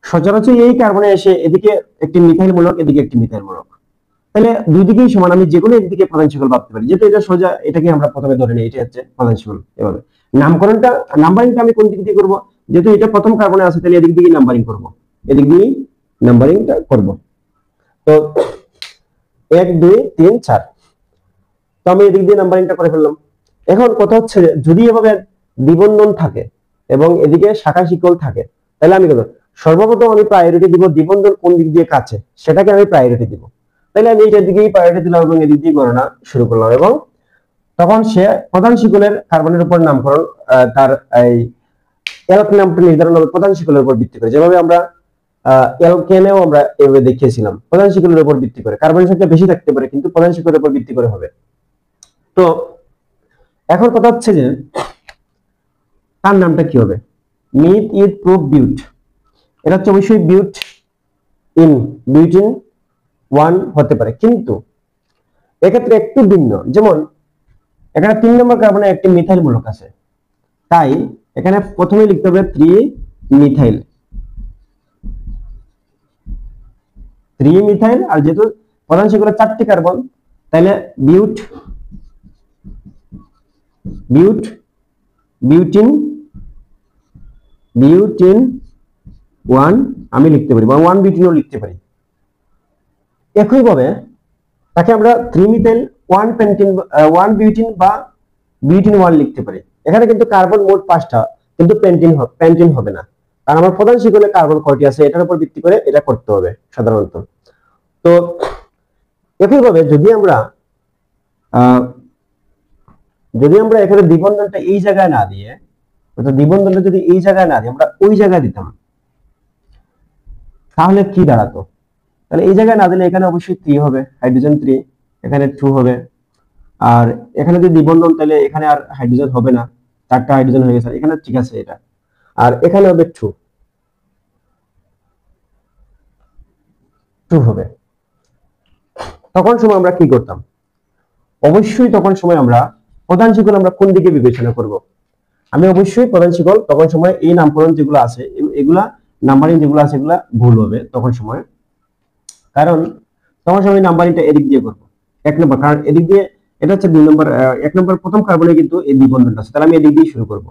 সচরাচর এই কার্বনে এসে এদিকে একটি মিথাইল মূলক, এদিকে একটি মিথাইল মূলক, তাহলে দুই দিকেই সমান, আমি যেকোনো একদিকে প্রধান শিকল ভাবতে পারি, যেহেতু এটা সোজা, এটাকে আমরা প্রথমে ধরে নিই, এটা হচ্ছে প্রধান শিকল। এভাবে নাম্বারিংটা আমি কোন দিক দিয়ে করবো, যেহেতু এটা প্রথম কার্বনে আছে তাহলে এদিক দিয়ে নাম্বারিং করব, এদিক দিয়ে নাম্বারিংটা করব। তো 1 2 3 4, তো আমি এদিক দিয়ে নাম্বারিংটা করে ফেললাম। এখন কথা হচ্ছে যে যদি এভাবে দ্বিবন্ধন থাকে এবং এদিকে শাখা শিকল থাকে, তাহলে আমি করবো সর্বপ্রথম আমি প্রায়োরিটি দিব দ্বিবন্ধন কোন দিক দিয়ে কাছে সেটাকে আমি প্রায়োরিটি দিব। তাহলে আমি এটার দিকেই প্রায়োরিটি দিলাম এবং এদিক দিয়ে গণনা শুরু করলাম, এবং তখন সে প্রধান শিকলের কার্বনের উপর নামকরণ তার এই এলক নামটা নির্ধারণ হবে প্রধান শিকলের উপর ভিত্তি করে, যেভাবে আমরা এলকেনেও আমরা এভাবে দেখিয়েছিলাম প্রধান শিকলের উপর ভিত্তি করে। কার্বনের সংখ্যা বেশি থাকতে পারে কিন্তু প্রধান শিকলের উপর ভিত্তি করে হবে। তো এখন কথা হচ্ছে যে তার নামটা কি হবে? মিথ ইথ প্রুফ বিউট, এটা হচ্ছে অবশ্যই বিউট ইন বিউটিন 1 হতে পারে, কিন্তু এক্ষেত্রে একটু ভিন্ন। যেমন এখানে 3 নম্বর কার্বনে একটি মিথাইল মূলক আছে, তাই এখানে প্রথমে লিখতে হবে 3 মিথাইল, 3 মিথাইল। আর যেহেতু প্রধান শিকলে 4টি কার্বন, তাহলে বিউট বিউট বিউটিন বিউটিন 1 আমি লিখতে পারি, বা 1 বিউটিনও লিখতে পারি। একইভাবে তাকে আমরা 3 মিথাইল 1 পেন্টিন 1 বিউটিন বা বিউটিন 1 লিখতে পারি। এখানে কিন্তু কার্বন মোট 5টা, কিন্তু পেন্টিন হবে না, কারণ আমার প্রধান শিকলে কার্বন কয়টি আছে এটার উপর ভিত্তি করে এটা করতে হবে সাধারণত। তো একইভাবে যদি আমরা এখানে দ্বিবন্ধনটা এই জায়গায় না দিয়ে, অর্থাৎ দ্বিবন্ধনটা যদি এই জায়গায় না দিয়ে আমরা ওই জায়গায় দিতাম, তাহলে কি দাঁড়াতো? তাহলে এই জায়গায় না দিলে এখানে অবশ্যই 3 হবে, হাইড্রোজেন 3, এখানে 2 হবে। আর এখানে যদি দ্বিবন্ধন, তাহলে এখানে আর হাইড্রোজেন হবে না, 4টা হাইড্রোজেন হয়ে গেছে, এখানে ঠিক আছে এটা। আর এখানে হবে 2 হবে। তখন সময় আমরা কি করতাম? অবশ্যই তখন সময় আমরা প্রধান শিকল আমরা কোন দিকে বিবেচনা করব? আমি অবশ্যই প্রধান শিকল তখন সময় এই নামকরণ যেগুলো আছে এগুলা নাম্বারিং যেগুলো আছে এগুলা ভুল হবে তখন সময়, কারণ তখন সময় নাম্বারিংটা এদিক দিয়ে করব 1 নম্বর, কারণ এদিক দিয়ে এটা হচ্ছে 2 নম্বর 1 নম্বর প্রথম কার্বনে কিন্তু এই দ্বিবন্ধনটা আছে, তাহলে আমি এদিক দিয়ে শুরু করব।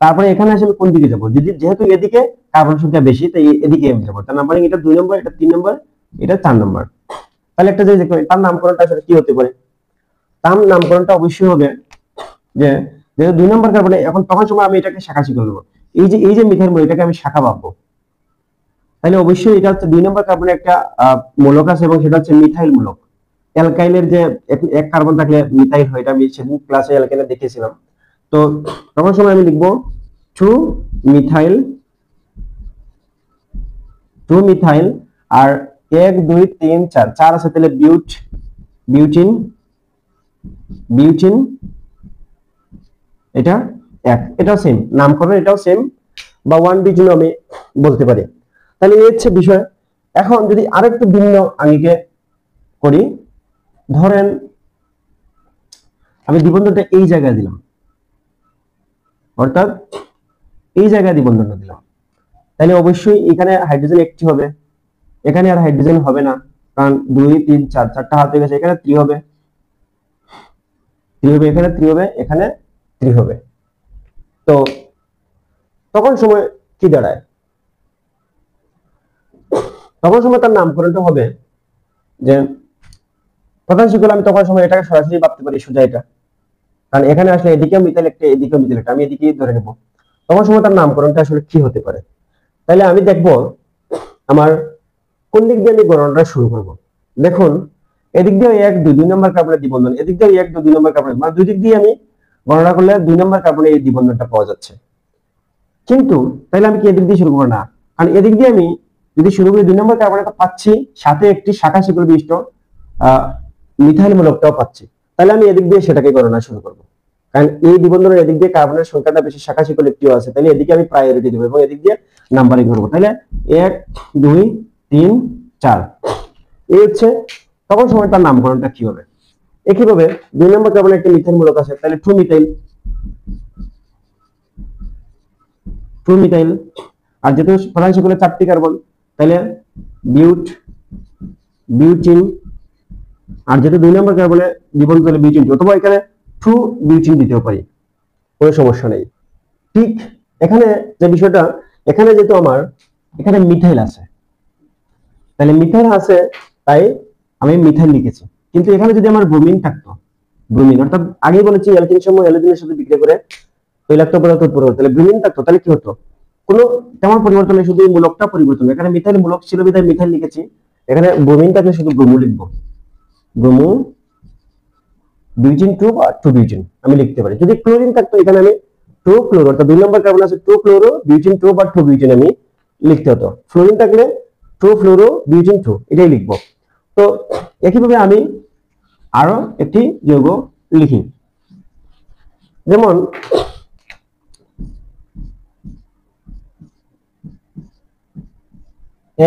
তারপরে এখানে আসলে কোন দিকে যাব? যেহেতু এদিকে কার্বন সংখ্যা বেশি, তাই এদিকে আমি যাব। তার নাম্বারিং এটা 2 নম্বর, এটা 3 নম্বর, এটা 4 নম্বর। তাহলে একটা যে তার নামকরণটা আসলে কি হতে পারে? তার নামকরণটা অবশ্যই হবে যে যেহেতু 2 নম্বর কার্বনে, এখন তখন সময় আমি এটাকে শাখা শিকল নেব। এই যে মিথাইল মূলক, এটাকে আমি শাখা ভাববো। তাহলে অবশ্যই এটা হচ্ছে 2 নম্বর কার্বনে একটা মূলক আছে এবং সেটা হচ্ছে মিথাইল মূলক। অ্যালকাইলের যে এক কার্বন থাকলে মিথাইল হয়, এটা আমি সেদিন ক্লাসে অ্যালকাইলে দেখিয়েছিলাম। তো তখন সময় আমি লিখবো 2 মিথাইল আর 1 2 3 4 আছে, তাহলে বিউটিন এটা 1, এটাও সেম নামকরণ, এটাও সেম, বা 1 বিউটিন আমি বলতে পারি। তাহলে এই হচ্ছে বিষয়। এখন যদি আরেকটু ভিন্ন আঙ্গিকে করি, ধরেন আমি দ্বিবন্ধনটা এই জায়গায় দিলাম, অর্থাৎ এই জায়গায় দ্বিবন্ধনটা দিলাম, তাহলে অবশ্যই এখানে হাইড্রোজেন একটি হবে, এখানে আর হাইড্রোজেন হবে না, কারণ 2 3 4 4টা হাত হয়ে গেছে। এখানে 3 হবে, এখানে 3 হবে, এখানে 3 হবে। তো তখন সময় কি দাঁড়ায়? তখন সময় তার নামকরণটা হবে যে প্রধান শিকল, আমি তখন সময় এটাকে সরাসরি ভাবতে পারি সোজা এটা, কারণ এখানে আসলে এদিকেও মিথাইল একটা এদিকেও মিথাইল একটা, আমি এদিকেই ধরে নেব। তখন সময় তার নামকরণটা আসলে কি হতে পারে? তাহলে আমি দেখব আমার কোন দিক দিয়ে আমি গণনাটা শুরু করব। দেখুন এদিক দিয়ে 1 2 নম্বর কার্বনের দ্বিবন্ধন, এদিক দিয়ে 1 2 নম্বর কার্বনের, মানে দুই দিক দিয়ে আমি গণনা করলে 2 নম্বর কার্বনে এই দ্বিবন্ধনটা পাওয়া যাচ্ছে। কিন্তু তাহলে আমি কি এদিক দিয়ে শুরু করব? না, কারণ এদিক দিয়ে আমি যদি শুরু করি 2 নম্বর কার্বনে তো পাচ্ছি, সাথে একটি শাখা শিকল বিশিষ্ট মিথাইল মূলকটাও পাচ্ছি, তাহলে আমি এদিক দিয়ে সেটাকে গণনা শুরু করব। কারণ এই দ্বিবন্ধনের এদিক দিয়ে কার্বনের সংখ্যাটা বেশি, শাখা শিকল একটিও আছে, তাহলে এদিকে আমি প্রায়োরিটি দেব এবং এদিক দিয়ে নাম্বারিং করব। তাহলে 1 2 3 4 এই হচ্ছে তখন সময় তার নামকরণটা কি হবে? একইভাবে 2 নম্বর কার্বনে একটা মিথাইল মূলক আছে, তাহলে 2 মিথাইল। আর যেহেতু প্রধান শিকলে 4টি কার্বন, তাহলে বিউটিন। আর যেহেতু 2 নম্বর কার্বনে দ্বিবন্ধন, তাহলে বিউটিন, অথবা এখানে 2 বিউটিন দিতেও পারি, কোনো সমস্যা নেই। ঠিক এখানে যে বিষয়টা, এখানে যেহেতু আমার এখানে মিথাইল আছে, তাহলে মিথাইল আছে তাই আমি মিথাইল লিখেছি, কিন্তু এখানে যদি আমার ব্রোমিন থাকতো ব্রোমিন, অর্থাৎ আগেই বলেছি অ্যালকিন সমূহ হ্যালোজেনের সাথে বিক্রিয়া করে তৈলাক্ত পদার্থ উৎপন্ন করে। তাহলে ব্রোমিন থাকতো, তাহলে কি হতো? কোনো তেমন পরিবর্তন নেই, শুধু এই মূলকটা পরিবর্তন। এখানে মিথাইল মূলক ছিল বিধায় মিথাইল লিখেছি, এখানে ব্রোমিন থাকলে শুধু ব্রোমো লিখবো, ব্রোমো বিউটিন 2 বা 2 বিউটিন আমি লিখতে পারি। যদি ক্লোরিন থাকতো এখানে আমি 2 ক্লোরো, অর্থাৎ 2 নম্বর কার্বন আছে 2 ক্লোরো বিউটিন 2 বা 2 বিউটিন আমি লিখতে হতো। ফ্লোরিন থাকলে 2 ফ্লোরো বিউটিন 2 এটাই লিখবো। তো একইভাবে আমি আরো একটি যৌগ লিখি, যেমন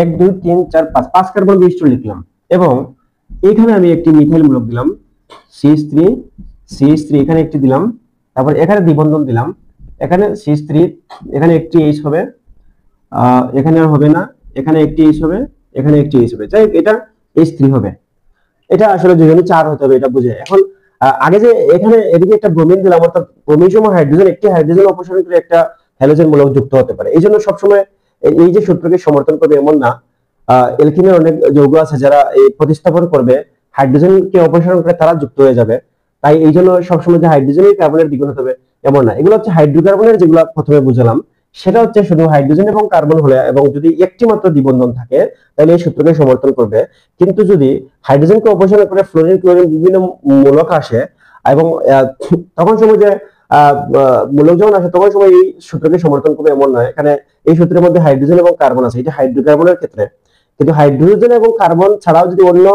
1 2 3 4 5 কার্বন বিশিষ্ট লিখলাম, এবং এখানে আমি একটি মিথাইল মূলক দিলাম CH3 এখানে একটি দিলাম, তারপর এখানে দ্বিবন্ধন দিলাম, এখানে CH3 এখানে একটি H হবে, এখানে আর হবে না, এখানে একটি H হবে, এখানে একটি H হবে, যাই এটা H3 হবে। এটা আসলে দুজনে 4 হতে হবে, এটা বুঝে। এখন আগে যে এখানে এদিকে একটা ব্রোমিন দিলাম, অর্থাৎ ব্রোমিন সময় হাইড্রোজেন, একটি হাইড্রোজেন অপসারণ করে একটা হ্যালোজেন মূলক যুক্ত হতে পারে। এই জন্য সবসময় এই যে সূত্রকে সমর্থন করবে এমন না। এলকিনের অনেক যৌগ আছে যারা এই প্রতিস্থাপন করবে হাইড্রোজেনকে অপসারণ করে তারা যুক্ত হয়ে যাবে, তাই এই জন্য সবসময় যে হাইড্রোজেনই কার্বনের দ্বিগুণ হতে হবে এমন না। এগুলো হচ্ছে হাইড্রোকার্বনের, যেগুলো প্রথমে বুঝালাম, সেটা হচ্ছে শুধু হাইড্রোজেন এবং কার্বন হলে এবং যদি একটি মাত্র দ্বিবন্ধন থাকে তাহলে এই সূত্রকে সমর্থন করবে। কিন্তু যদি হাইড্রোজেনকে অপসারণ করে ফ্লোরিন ক্লোরিন বিভিন্ন মূলক আসে এবং তখন সময় যে মূলক যখন আসে তখন সময় এই সূত্রকে সমর্থন করবে এমন নয়। এখানে এই সূত্রের মধ্যে হাইড্রোজেন এবং কার্বন আছে, এটা হাইড্রোকার্বনের ক্ষেত্রে। কিন্তু হাইড্রোজেন এবং কার্বন ছাড়াও যদি অন্য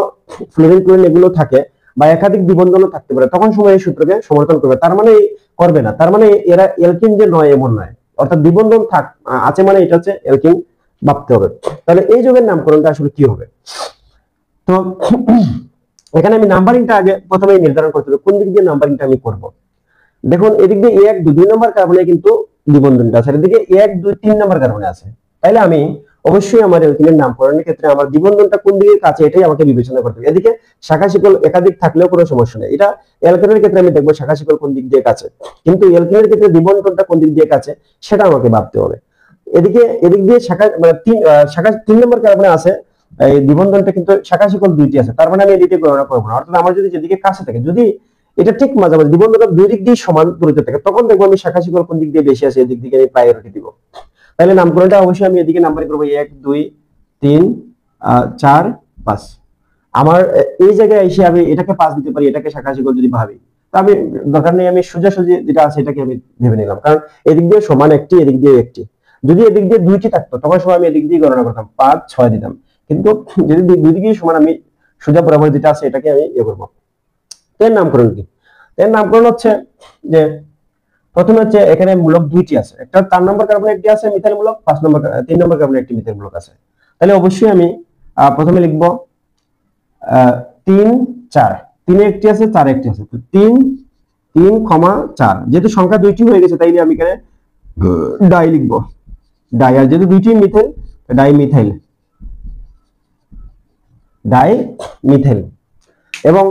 ফ্লোরিন ক্লোরিন এগুলো থাকে বা একাধিক দ্বিবন্ধনও থাকতে পারে তখন সময় এই সূত্রকে সমর্থন করবে। তার মানে করবে না, তার মানে এরা এলকিন যে নয় এমন নয়, অর্থাৎ দ্বিবন্ধন আছে মানে এটা হচ্ছে এলকিন ভাবতে হবে। তাহলে এই যৌগের নামকরণটা আসলে কি হবে? তো এখানে আমি নাম্বারিংটা আগে প্রথমে নির্ধারণ করতে হবে কোন দিক দিয়ে নাম্বারিংটা আমি করব। দেখুন এদিক দিয়ে 1 2 নম্বর কার্বনে কিন্তু দ্বিবন্ধনটা আছে, এদিকে 1 2 3 নম্বর কার্বনে আছে। তাহলে আমি অবশ্যই আমার এলকিনের নামকরণের ক্ষেত্রে আমার দ্বিবন্ধনটা কোন দিকে কাছে এটাই আমাকে বিবেচনা করতে হবে। এদিকে শাখা শিকল একাধিক থাকলেও কোনো সমস্যা নেই, এটা অ্যালকেনের ক্ষেত্রে আমি দেখবো শাখা শিকল কোন দিক দিয়ে কাছে, কিন্তু অ্যালকেনের ক্ষেত্রে দ্বিবন্ধনটা কোন দিক দিয়ে কাছে সেটা আমাকে ভাবতে হবে। এদিক দিয়ে শাখা মানে শাখা 3 নম্বর কার্বনে আছে এই দ্বিবন্ধনটা, কিন্তু শাখা শিকল দুইটি আছে, তার মানে আমি এদিকে গণনা করবো না। অর্থাৎ আমার যদি যেদিকে কাছে থাকে, যদি এটা ঠিক মাঝামাঝি দ্বিবন্ধনটা দুই দিক দিয়ে সমান দূরত্বে থাকে তখন দেখবো আমি শাখা শিকল কোন দিক দিয়ে বেশি আছে এদিক দিকে আমি প্রায়োরিটি দিব। তাহলে নামকরণটা অবশ্যই আমি এদিকে নাম্বারিং করবো 1 2 3 4 5। আমার এই জায়গায় এসে আমি এটাকে 5 দিতে পারি, এটাকে শাখা শিকল যদি ভাবি, তো আমি দরকার নেই আমি সোজাসুজি যেটা আছে এটাকে আমি ভেবে নিলাম, কারণ এদিক দিয়ে সমান একটি এদিক দিয়ে একটি। যদি এদিক দিয়ে দুইটি থাকতো তখন সময় আমি এদিক দিয়ে গণনা করতাম 5 6 দিতাম, কিন্তু যদি দুই দিকে সমান আমি সোজা বরাবর যেটা আছে এটাকে আমি ইয়ে করবো। এর নামকরণ কি? এর নামকরণ হচ্ছে যে প্রথমে হচ্ছে এখানে মূলক দুইটি আছে, একটা 4 নম্বর কার্বনে একটি আছে মিথাইল মূলক, 3 নম্বর কার্বনে একটি মিথাইল মূলক আছে। তাহলে অবশ্যই আমি প্রথমে লিখবো 3 4, 3 এ একটি আছে 4 এ একটি আছে, তো 3 3, 4, যেহেতু সংখ্যা দুইটি হয়ে গেছে তাইলে আমি এখানে ডাই লিখবো, ডাই। আর যেহেতু দুইটি methyl die methyl, die methyl. এবং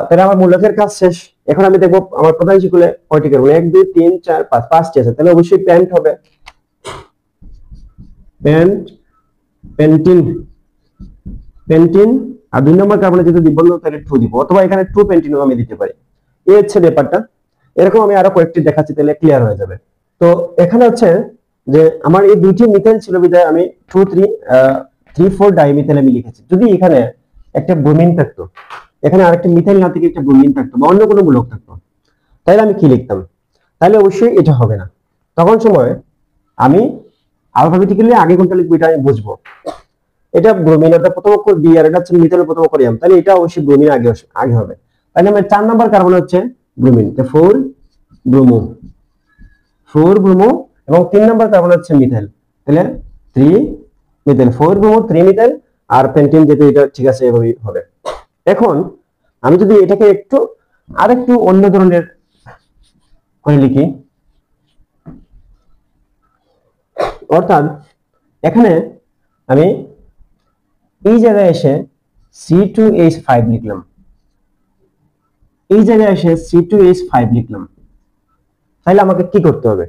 তাহলে আমার মূলকের কাজ শেষ। এখন আমি দেখবো আমার প্রধান শিকলে কয়টি কার্বন, 1 2 3 4 5, 5টি আছে, তাহলে অবশ্যই প্যান্ট হবে, পেন্টিন। আর 2 নম্বর কার্বনে যেহেতু দ্বিবন্ধন তাহলে 2 দিব, অথবা এখানে 2 পেন্টিনও আমি দিতে পারি। এই হচ্ছে ব্যাপারটা। এরকম আমি আরো কয়েকটি দেখাচ্ছি তাহলে ক্লিয়ার হয়ে যাবে। তো এখানে হচ্ছে যে আমার এই দুইটি মিথাইল ছিল বিধায় আমি 2 3 4 ডাইমিথাইল আমি লিখেছি। যদি এখানে একটা ব্রোমিন থাকতো, এখানে আরেকটা মিথাইল না থেকে একটা ব্রোমিন থাকতো বা অন্য কোনো মূলক থাকতো, তাহলে আমি কি লিখতাম? তাহলে অবশ্যই এটা হবে না। তখন সময় আমি আলফাবেটিক্যালি আগে কোনটা লিখবো এটা আমি বুঝবো। এটা ব্রোমিন, এটা প্রথম অক্ষর বি আর এটা হচ্ছে মিথাইলের প্রথম অক্ষর এম, তাহলে এটা অবশ্যই ব্রোমিন আগে হবে। তাহলে আমার 4 নম্বর কার্বন হচ্ছে ব্রোমিন, 4 ব্রোমো, 4 ব্রোমো, এবং 3 নম্বর কার্বন হচ্ছে মিথাইল, তাহলে 3 মিথাইল, 4 ব্রোমো 3 মিথাইল। আর পেন্টিন যেহেতু এটা ঠিক আছে এভাবেই হবে। এখন আমি যদি এটাকে একটু আরেকটু অন্য ধরনের করে লিখি, অর্থাৎ এখানে আমি এই জায়গায় এসে C2H5 লিখলাম, এই জায়গায় এসে C2H5 লিখলাম, তাহলে আমাকে কি করতে হবে?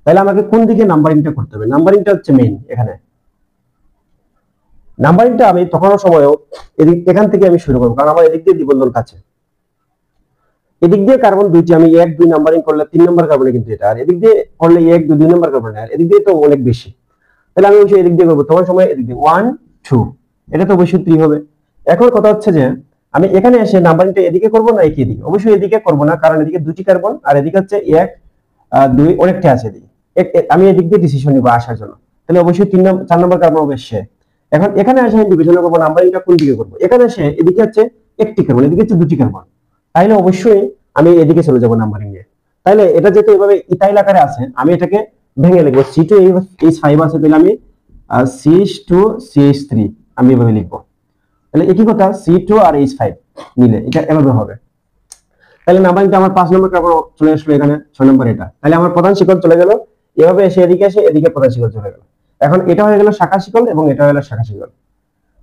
তাহলে আমাকে কোন দিকে নাম্বারিংটা করতে হবে? নাম্বারিংটা হচ্ছে মেইন। এখানে নাম্বারিংটা আমি তখনও সময়ও এখান থেকে আমি শুরু করবো, কারণ আমার এদিক দিয়ে দ্বিবন্ধন কাছে। এদিক দিয়ে কার্বন দুইটি আমি 1 2 নাম্বারিং করলে 3 নাম্বার কার্বনে কিন্তু এটা, আর এদিক দিয়ে করলে 1 2 2 নাম্বার কার্বনে, আর এদিক দিয়ে তো অনেক বেশি, তাহলে আমি অবশ্যই এদিক দিয়ে করবো। তোমার সময় এদিক দিয়ে 1 2, এটা তো অবশ্যই 3 হবে। এখন কথা হচ্ছে যে আমি এখানে এসে নাম্বারিংটা এদিকে করব না এদিকে? অবশ্যই এদিকে করব না, কারণ এদিকে দুটি কার্বন আর এদিকে হচ্ছে 1 2 অনেকটা আছে এদিকে। আমি এদিক দিয়ে ডিসিশন নিব আসার জন্য, তাহলে অবশ্যই 4 নাম্বার কার্বন হবে সে। এখন এখানে এসে আমি বিবেচনা করবো নাম্বারিংটা কোন দিকে করবো। এখানে এসে এদিকে হচ্ছে একটি কার্বন, এদিকে হচ্ছে দুটি কার্বন, তাইলে অবশ্যই আমি এদিকে চলে যাব নাম্বারিং এ। তাইলে এটা যেহেতু এভাবে ইথাইল আকারে আছে, আমি এটাকে ভেঙে লিখবো। C2H5 আছে, তাহলে আমি CH2CH3 আমি এভাবে লিখবো। তাহলে একই কথা C2 আর H5 মিলে এটা এভাবে হবে। তাহলে নাম্বারিংটা আমার 5 নম্বর কার্বন চলে আসলো, এখানে 6 নম্বর এটা। তাহলে আমার প্রধান শিকল চলে গেল, এভাবে এসে এদিকে এসে এদিকে প্রধান শিকল চলে গেল। এখন এটা হয়ে গেল শাখা শিকল এবং এটা হয়ে গেল শাখা শিকল।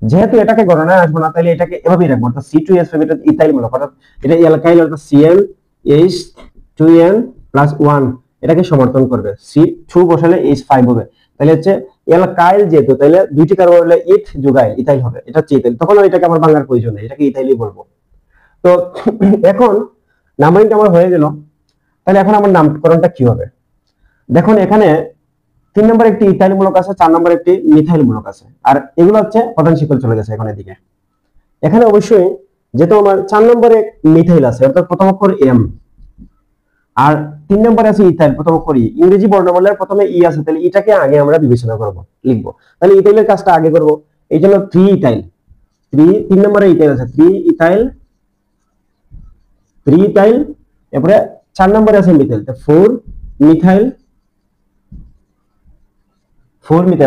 যেহেতু এটাকে গণনায় আসবো না, তাহলে এটাকে এভাবেই রাখবো, অর্থাৎ C2H5 এটা ইথাইল মূলক, অর্থাৎ এটা অ্যালকাইল, অর্থাৎ ClH2n+1 এটাকে সমর্থন করবে। C2 বসালে H5 হবে, তাহলে হচ্ছে অ্যালকাইল যেহেতু, তাহলে দুইটি কার্বন হলে ইথ যোগায় ইথাইল হবে, এটা হচ্ছে ইথাইল। তখন এটাকে আমার ভাঙার প্রয়োজন নেই, এটাকে ইথাইলই বলবো। তো এখন নাম্বারিংটা আমার হয়ে গেল, তাহলে এখন আমার নামকরণটা কি হবে? দেখুন এখানে 3 নম্বর একটি ইথাইল মূলক আছে, 4 নম্বর একটি মিথাইল মূলক আছে, আর এগুলো হচ্ছে প্রধান শিকল চলে গেছে এখন এদিকে। এখানে অবশ্যই যেহেতু আমার 4 নম্বরে মিথাইল আছে, অর্থাৎ প্রথম অক্ষর এম, আর 3 নম্বরে আছে ইথাইল, প্রথম অক্ষর ই। ইংরেজি বর্ণমালার প্রথমে ই আছে, তাহলে এটাকে আগে আমরা বিবেচনা করব, লিখবো। তাহলে ইথাইলের কাজটা আগে করব, এই জন্য 3 ইথাইল, 3 নম্বরে ইথাইল আছে, 3 ইথাইল, এরপরে 4 নম্বরে আছে মিথাইল, তো 4 মিথাইল,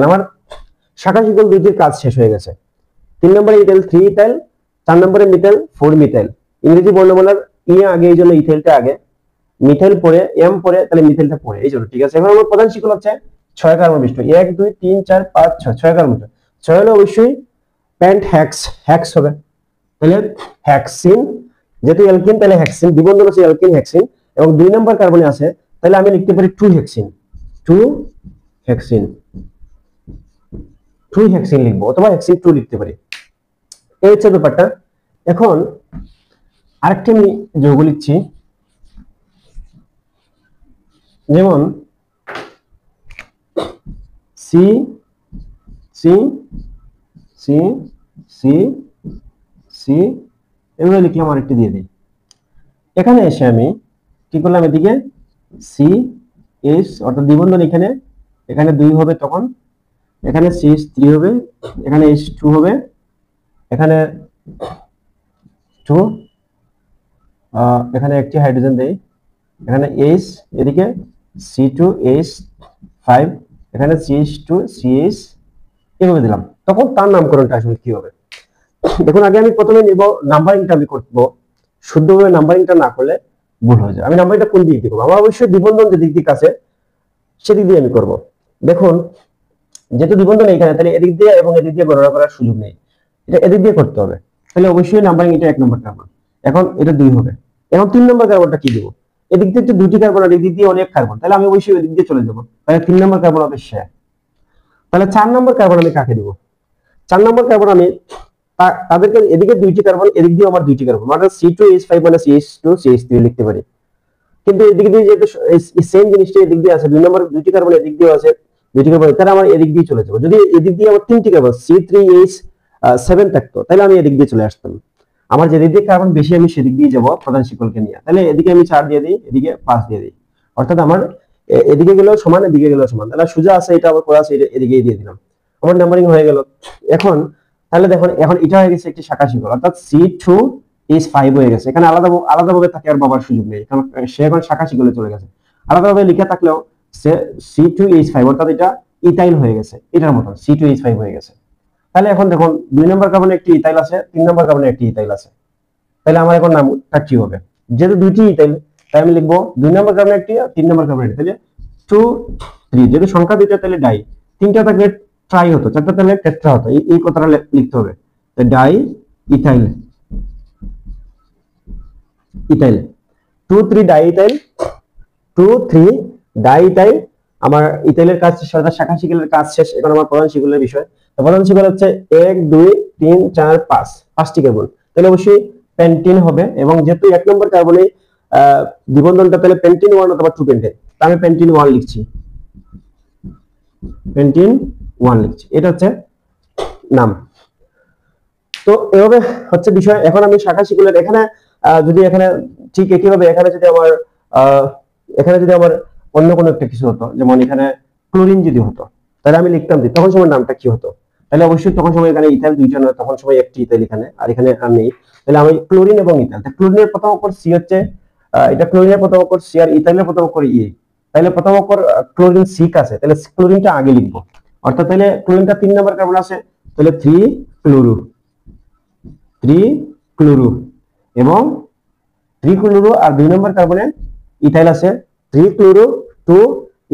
আমার শাখা শিকল দুইটির কাজ শেষ হয়ে গেছে। 3 নম্বরে ইথাইল 3 ইথাইল, 4 নম্বরে মিথাইল 4 মিথাইল। ইংরেজি বর্ণমালার ই আগে, এই জন্য ইথাইলটা আগে, মিথাইল পরে, এম পরে, তাহলে মিথাইলটা পরে, এই জন্য। ঠিক আছে, এখন আমার প্রধান শিকল হচ্ছে 6 কার্বন বিশিষ্ট, 1 2 3 4 5 6, 6 কার্বন বিশিষ্ট। 6 হলে অবশ্যই পেন্ট হেক্স হবে, তাহলে হেক্সিন, যেহেতু অ্যালকিন তাহলে হেক্সিন, দ্বিবন্ধন আছে অ্যালকিন হেক্সিন, এবং 2 নম্বর কার্বনে আছে, তাহলে আমি লিখতে পারি 2 হেক্সিন, 2 হেক্সিন লিখবো, অথবা হেক্সিন 2 লিখতে পারি। এই হচ্ছে ব্যাপারটা। এখন আরেকটা আমি যৌগ লিখছি, যেমন C C C C C এভাবে লিখলাম, আরেকটি দিয়ে দিই। এখানে এসে আমি কি করলাম, এদিকে সি এস, অর্থাৎ দ্বিবন্ধন এখানে 2 হবে, তখন এখানে CH3 হবে, এখানে H2 হবে, এখানে 2, এখানে একটি হাইড্রোজেন দেই, এখানে H, এদিকে C2H5, এখানে CH2CH এভাবে দিলাম। তখন তার নামকরণটা আসলে কি হবে? দেখুন আগে আমি প্রথমে নিব নাম্বারিংটা, আমি করব শুদ্ধভাবে, নাম্বারিংটা না করলে ভুল হয়ে যায়। আমি নাম্বারিংটা কোন দিক দিয়ে করব? আমার অবশ্যই দ্বিবন্ধন যে দিক আছে সেদিক দিয়ে আমি করব। দেখুন যেহেতু দ্বিবন্ধন এইখানে, তাহলে এদিক দিয়ে এবং এদিক দিয়ে গণনা করার সুযোগ নেই, এটা এদিক দিয়ে করতে হবে। তাহলে অবশ্যই নাম্বারিং এটা 1 নম্বর কার্বন, এখন এটা 2 হবে। এখন 3 নম্বর কার্বনটা কি দেব? এদিক দিয়ে তো দুটি কার্বন, আর এদিক দিয়ে অনেক কার্বন, তাহলে আমি অবশ্যই এদিক দিয়ে চলে যাব, তাহলে 3 নম্বর কার্বন হবে সে। তাহলে 4 নম্বর কার্বন আমি কাকে দেব? 4 নম্বর কার্বন আমি তাদেরকে, এদিকে দুইটি কার্বন, এদিক দিয়ে আমার দুইটি কার্বন, মানে C2H5 মানে CH2CH3 লিখতে পারি। কিন্তু এদিক দিয়ে যেহেতু সেম জিনিসটা এদিক দিয়ে আছে, 2 নম্বর দুইটি কার্বন এদিক দিয়ে আছে, দুইটি কার্বন, তাহলে আমার এদিক দিয়ে চলে যাবো। যদি এদিক দিয়ে আমার 3টি কার্বন C3H7 থাকতো, তাহলে আমি এদিক দিয়ে চলে আসতাম। আমার যেদিক দিয়ে কার্বন বেশি আমি সেদিক দিয়ে যাবো প্রধান শিকলকে নিয়ে। তাহলে এদিকে আমি 4 দিয়ে দিই, এদিকে 5 দিয়ে দিই, অর্থাৎ আমার এদিকে গেলেও সমান, এদিকে গেলেও সমান। তাহলে সোজা আছে, এটা আবার করা আছে, এদিকে দিয়ে দিলাম, আমার নাম্বারিং হয়ে গেল। এখন তাহলে দেখুন, এখন এটা হয়ে গেছে একটি শাখা শিকল, অর্থাৎ C2H5 হয়ে গেছে। এখানে আলাদাভাবে থাকে আর বাবার সুযোগ নেই, কারণ সে এখন শাখা শিকলে চলে গেছে। আলাদাভাবে লিখে থাকলেও সে C2H5, অর্থাৎ এটা ইথাইল হয়ে গেছে, এটার মতন C2H5 হয়ে গেছে। তাহলে এখন দেখুন 2 নম্বর কার্বনে একটি ইথাইল আছে, 3 নম্বর কার্বনে একটি ইথাইল আছে, তাহলে আমার এখন নামটা কি হবে? যেহেতু দুইটি ইথাইল, তাই আমি লিখবো 2 নম্বর কার্বনে একটি, 3 নম্বর কার্বনে একটি, তাহলে 2 3, যেহেতু সংখ্যা দুইটা তাহলে ডাই, 3টা থাকলে ট্রাই হতো, 4টা তাহলে টেট্রা হতো, এই কথাটা লিখতে হবে। Die ethyl, 2 3 die ethyl, 2 3 die ethyl. আমার ইথাইলের কাজ শেষ, অর্থাৎ শাখা শিকলের কাজ শেষ। এখন আমার প্রধান শিকলের বিষয়। তো প্রধান শিকল হচ্ছে 1 2 3 4 5, 5টি কার্বন, তাহলে অবশ্যই পেন্টিন হবে। এবং যেহেতু 1 নম্বর কার্বনে দ্বিবন্ধনটা তাহলে পেন্টিন 1 অথবা 2 পেন্টেন, আমি পেন্টিন 1 লিখছি, পেন্টিন 1 লিখছি, এটা হচ্ছে নাম। তো এভাবে হচ্ছে বিষয়। এখন আমি শাখা শিকলের এখানে যদি এখানে ঠিক একইভাবে এখানে যদি আমার অন্য কোনো একটা কিছু হতো, যেমন এখানে ক্লোরিন যদি হতো, তাহলে আমি লিখতাম যে তখন সময় নামটা কি হতো, তাহলে অবশ্যই তখন সময় এখানে ইথাইল দুইটা নয়, তখন সময় একটি ইথাইল এখানে, আর এখানে আর নেই। তাহলে আমি ক্লোরিন এবং ইথাইল, ক্লোরিনের প্রথম অক্ষর সি হচ্ছে, এটা ক্লোরিনের প্রথম অক্ষর সি আর ইথাইলের প্রথম অক্ষর ই, তাহলে প্রথম অক্ষর ক্লোরিন সি আছে, তাহলে ক্লোরিনটা আগে লিখবো, অর্থাৎ তাহলে ক্লোরিনটা 3 নম্বর কার্বন আছে, তাহলে 3 ক্লোরো, 3 ক্লোরো, এবং 3 ক্লোরো আর 2 নম্বর কার্বনে ইথাইল আছে, 3 ক্লোরো 2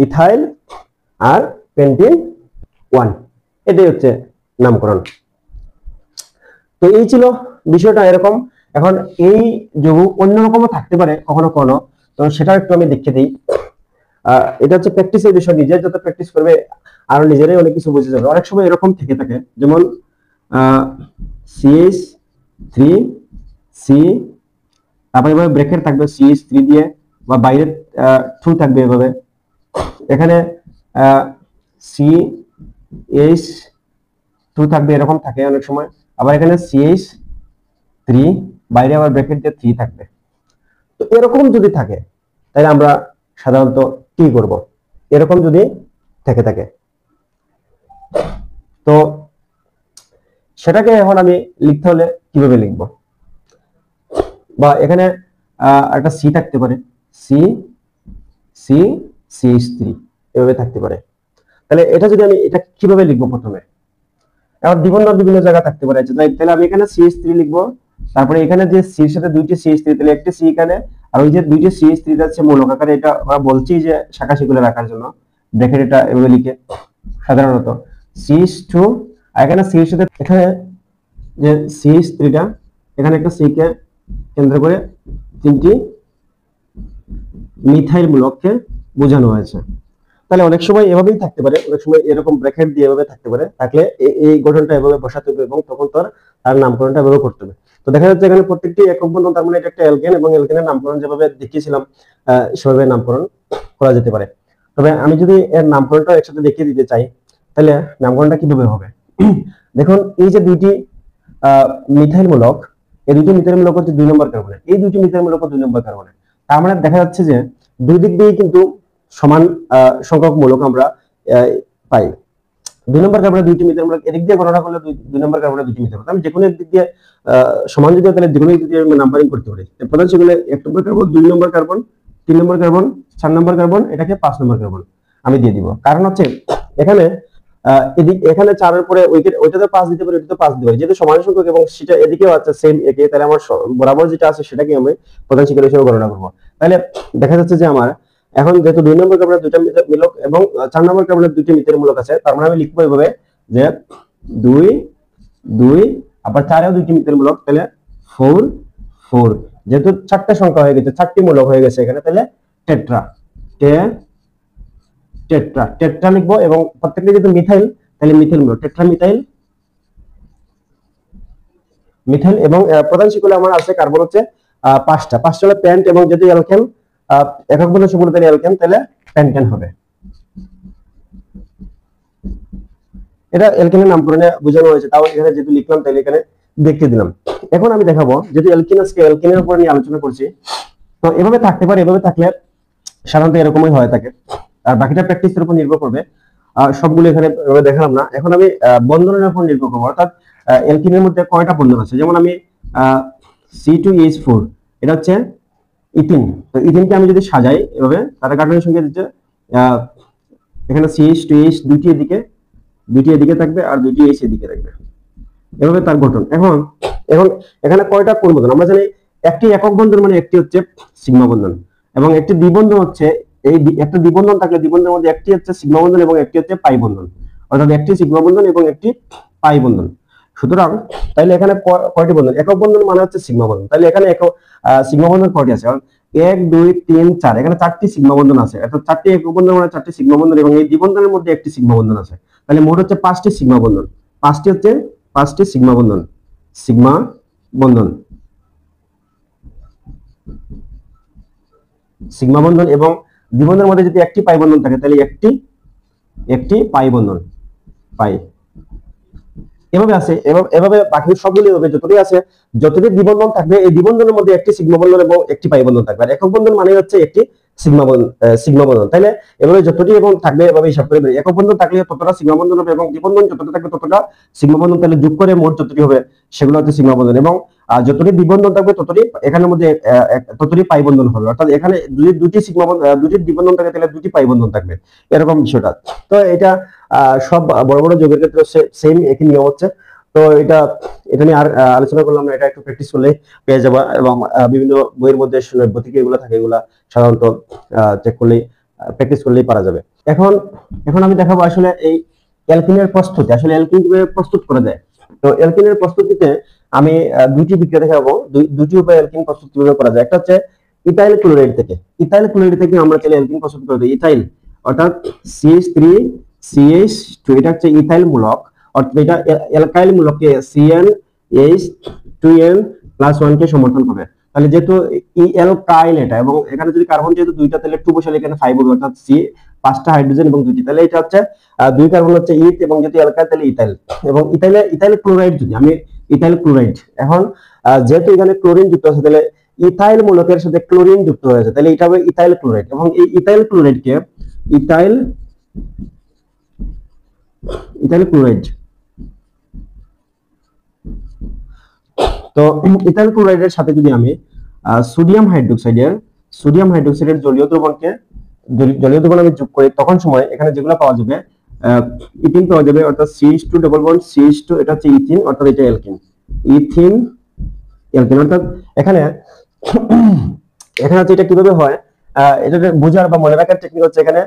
ইথাইল আর পেন্টিন 1, এটাই হচ্ছে নামকরণ। তো এই ছিল বিষয়টা এরকম। এখন এই যৌগ অন্যরকমও থাকতে পারে কখনো কখনো, তো সেটা একটু আমি দেখিয়ে দিই। এটা হচ্ছে প্র্যাকটিসের বিষয়, নিজে যত প্র্যাকটিস করবে আর নিজেরাই অনেক কিছু বুঝে যাবে। অনেক সময় এরকম থেকে থাকে, যেমন CH3 সি, তারপরে এভাবে ব্রেকেট থাকবে CH3 দিয়ে, বা বাইরে 2 থাকবে এভাবে, এখানে CH2 থাকবে, এরকম থাকে অনেক সময়। আবার এখানে CH3 বাইরে আবার ব্র্যাকেট দিয়ে 3 থাকবে। তো এরকম যদি থাকে তাহলে আমরা সাধারণত কি করব, এরকম যদি থেকে থাকে, তো সেটাকে এখন আমি লিখতে হলে কিভাবে লিখব, বা এখানে একটা সি থাকতে পারে, CH3 এভাবে থাকতে পারে, তাহলে এটা যদি আমি এটা কিভাবে লিখবো প্রথমে, আবার দ্বিবন্ধন বিভিন্ন জায়গা থাকতে পারে, তাহলে আমি এখানে CH3 লিখবো, তারপরে এখানে যে সি এর সাথে দুইটি CH3, তাহলে একটা সি এখানে, আর ওই যে দুইটি CH3 আছে মূলক আকারে, এটা আমরা বলছি যে শাখা শিকলে রাখার জন্য ব্র্যাকেট এটা এভাবে লিখে সাধারণত CH2, আর এখানে সি এর সাথে এখানে যে CH3টা, এখানে একটা সি কে কেন্দ্র করে 3টি মিথাইল মূলককে বোঝানো হয়েছে। তাহলে অনেক সময় এভাবেই থাকতে পারে, অনেক সময় এরকম ব্র্যাকেট দিয়ে এভাবে থাকতে পারে, থাকলে এই গঠনটা এভাবে বসাতে হবে এবং তখন তার নামকরণটা এভাবে করতে হবে। তো দেখা যাচ্ছে এখানে প্রত্যেকটি একক বন্ধন, তার মানে এটা একটা অ্যালকেন, এবং অ্যালকেনের নামকরণ যেভাবে দেখিয়েছিলাম সেভাবে নামকরণ করা যেতে পারে। তবে আমি যদি এর নামকরণটা একসাথে দেখিয়ে দিতে চাই, তাহলে নামকরণটা কিভাবে হবে দেখুন, এই যে দুইটি মিথাইল মূলক, এই দুইটি মিথাইল মূলক হচ্ছে 2 নম্বর কার্বনে, এই দুইটি মিথাইল মূলক 2 নম্বর কার্বনে, তার মানে দেখা যাচ্ছে যে দুই দিক দিয়ে কিন্তু সমান সংখ্যক মূলক আমরা পাই। 2 নম্বর কার্বনে দুইটি মিথাইল মূলক, এদিক দিয়ে গণনা করলে 2 নম্বর কার্বনে দুইটি মিথাইল মূলক, আমি যে কোনো দিক দিয়ে সমান যদি তাহলে যে কোনো দিক দিয়ে নাম্বারিং করতে পারি। প্রধান সেগুলো 1 নম্বর কার্বন, 2 নম্বর কার্বন, 3 নম্বর কার্বন, 4 নম্বর কার্বন, এটাকে 5 নম্বর কার্বন আমি দিয়ে দিব। কারণ হচ্ছে এখানে এখানে 4 এর পরে ওইটাতে 5 দিতে পারি, ওইটাতে 5 দিতে পারি, যেহেতু সমান সংখ্যক এবং সেটা এদিকেও আছে সেম একে, তাহলে আমার বরাবর যেটা আছে সেটাকে আমি প্রধান শিকল হিসেবে গণনা করব। তাহলে দেখা যাচ্ছে যে আমার এখন যেহেতু 2 নম্বর কার্বনের দুইটা মূলক এবং 4 নম্বর কার্বনের দুইটি মিথাইল মূলক আছে, তার মানে আমি লিখবো এভাবে যে 2 2 আবার 4 এও দুইটি মিথাইল মূলক, তাহলে 4 4, যেহেতু 4টা সংখ্যা হয়ে গেছে, 4টি মূলক হয়ে গেছে এখানে, তাহলে টেট্রা টেট্রা টেট্রা লিখবো, এবং প্রত্যেকটা যেহেতু মিথাইল তাহলে মিথাইল মূলক, টেট্রা মিথাইল মিথাইল। এবং প্রধান শিকলে আমার আছে কার্বন হচ্ছে 5টা হলো প্যান্ট, এবং যদি অ্যালকেন একক বন্ধন শিকল তাহলে অ্যালকেন, তাহলে প্যান্টেন হবে। এটা অ্যালকেনের নামকরণে বোঝানো হয়েছে, তাও এখানে যেহেতু লিখলাম তাহলে এখানে দেখিয়ে দিলাম। এখন আমি দেখাবো যেহেতু অ্যালকেন আজকে অ্যালকেনের উপর নিয়ে আলোচনা করছি, তো এভাবে থাকতে পারে, এভাবে থাকলে সাধারণত এরকমই হয়ে থাকে, আর বাকিটা প্র্যাকটিসের উপর নির্ভর করবে, সবগুলো এখানে দেখালাম না। এখন আমি বন্ধনের উপর নির্ভর করবো, অর্থাৎ অ্যালকিনের মধ্যে কয়টা বন্ধন আছে, যেমন আমি C2H4 এটা হচ্ছে ইথিন, তো ইথিনকে আমি যদি সাজাই এভাবে, তার কার্বনের সংখ্যা দিচ্ছে এখানে CH2H দুইটি এদিকে থাকবে আর দুইটি H এদিকে থাকবে, এভাবে তার গঠন। এখন এখানে কয়টা কোণ বন্ধন আমরা জানি, একটি একক বন্ধন মানে একটি হচ্ছে সিগমা বন্ধন, এবং একটি দ্বিবন্ধন হচ্ছে এই একটা দ্বিবন্ধন থাকলে দ্বিবন্ধনের মধ্যে একটি হচ্ছে সিগমা বন্ধন এবং একটি হচ্ছে পাই বন্ধন, অর্থাৎ একটি সিগমা বন্ধন এবং একটি পাই বন্ধন। সুতরাং তাইলে এখানে কয়টি বন্ধন, একক বন্ধন মানে হচ্ছে সিগমা বন্ধন, তাহলে এখানে সিগমা বন্ধন কয়টি আছে, 1 2 3 4, এখানে 4টি সিগমা বন্ধন আছে, অর্থাৎ 4টি একক বন্ধন মানে 4টি সিগমা বন্ধন, এবং এই দ্বিবন্ধনের মধ্যে একটি সিগমা বন্ধন আছে, তাহলে মোট হচ্ছে 5টি সিগমা বন্ধন, 5টি সিগমা বন্ধন। সিগমা বন্ধন এবং দ্বিবন্ধনের মধ্যে যদি একটি পাই বন্ধন থাকে তাহলে একটি পাই বন্ধন, পাই। এভাবে আছে, এভাবে বাকি সবগুলো এভাবে যতটি আছে, যতটি দ্বিবন্ধন থাকবে এই দ্বিবন্ধনের মধ্যে একটি সিগমা বন্ধন এবং একটি পাই বন্ধন থাকবে। আর একক বন্ধন মানে হচ্ছে একটি সিগমা বন্ধন। তাহলে এভাবে যতটি এবং থাকবে এভাবে হিসাব করে বের। একক বন্ধন থাকলে ততটা সিগমা বন্ধন হবে এবং দ্বিবন্ধন যতটা থাকবে ততটা সিগমা বন্ধন। তাহলে যোগ করে মোট যতটি হবে সেগুলো হচ্ছে সিগমা বন্ধন এবং যতটি দ্বিবন্ধন থাকবে ততটি এখানের মধ্যে ততটি পাই বন্ধন হবে। অর্থাৎ এখানে যদি দুটি সিগমা বন্ধন দুটি দ্বিবন্ধন থাকে তাহলে দুটি পাই বন্ধন থাকবে, এরকম বিষয়টা। তো এটা সব বড় বড় যোগের ক্ষেত্রে সেম একই নিয়ম হচ্ছে। তো এটা নিয়ে আর আলোচনা করলাম না, এটা একটু প্র্যাকটিস করলে পেয়ে যাবা এবং বিভিন্ন বইয়ের মধ্যে বৈতিক এগুলো থাকে, এগুলা সাধারণত চেক করলেই প্র্যাকটিস করলেই পারা যাবে। এখন আমি দেখাবো আসলে এই অ্যালকিনের প্রস্তুতি, আসলে অ্যালকিন কিভাবে প্রস্তুত করা যায়। তো অ্যালকিনের প্রস্তুতিতে আমি দুটি বিক্রিয়া দেখাবো, দুটি উপায়ে অ্যালকিন প্রস্তুত কিভাবে করা যায়। একটা হচ্ছে ইথাইল ক্লোরাইড থেকে। ইথাইল ক্লোরাইড থেকে আমরা চাইলে অ্যালকিন প্রস্তুত করতে পারি। ইথাইল অর্থাৎ CH3CH2, এটা হচ্ছে ইথাইল মূলক, অর্থাৎ এটা অ্যালকাইল মূলককে CN2N+1 কে সমর্থন করে। তাহলে যেহেতু এই অ্যালকাইল এটা এবং এখানে যদি কার্বন যেহেতু দুইটা তাহলে 2 বসালে এখানে 5 হবে, অর্থাৎ C 5টা হাইড্রোজেন এবং দুইটি, তাহলে এটা হচ্ছে দুই কার্বন হচ্ছে ইথ এবং যদি অ্যালকাইল তাহলে ইথাইল। এবং ইথাইল ক্লোরাইড যদি আমি ইথাইল ক্লোরাইড এখন যেহেতু এখানে ক্লোরিন যুক্ত আছে তাহলে ইথাইল মূলকের সাথে ক্লোরিন যুক্ত হয়েছে, তাহলে এটা হবে ইথাইল ক্লোরাইড। এবং এই ইথাইল ক্লোরাইডকে ইথাইল ক্লোরাইড, তো ইথাইল ক্লোরাইডের সাথে যদি আমি সোডিয়াম হাইড্রোক্সাইডের জলীয় দ্রবণ আমি যোগ করি, তখন সময় এখানে যেগুলো পাওয়া যাবে ইথিন পাওয়া যাবে, অর্থাৎ CH2 ডাবল বন্ড CH2, এটা হচ্ছে ইথিন, অর্থাৎ এটা অ্যালকিন, ইথিন অ্যালকিন। অর্থাৎ এখানে হচ্ছে এটা কিভাবে হয় এটা বোঝার বা মনে রাখার টেকনিক হচ্ছে এখানে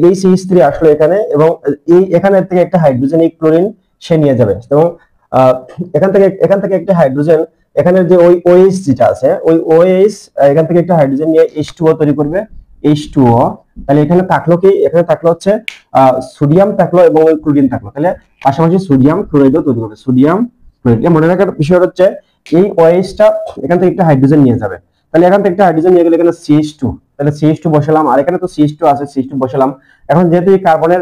এই CH3 আসলো এখানে এবং এই এখানে থেকে একটা হাইড্রোজেন এই ক্লোরিন সে নিয়ে যাবে এবং এখান থেকে একটা হাইড্রোজেন এখানে যে ওই OH যেটা আছে ওই OH এখান থেকে একটা হাইড্রোজেন নিয়ে H2O তৈরি করবে, H2O। তাহলে এখানে থাকলো হচ্ছে সোডিয়াম থাকলো এবং ওই ক্লোরিন থাকলো, তাহলে পাশাপাশি সোডিয়াম ক্লোরাইডও তৈরি করবে। সোডিয়াম ক্লোরাইড মনে রাখার বিষয় হচ্ছে এই OH-টা এখান থেকে একটা হাইড্রোজেন নিয়ে যাবে, তাহলে এখান থেকে একটা হাইড্রোজেন নিয়ে গেলে এখানে CH2, তাহলে CH2 বসালাম আর এখানে তো CH2 আছে, CH2 বসালাম। এখন যেহেতু এই কার্বনের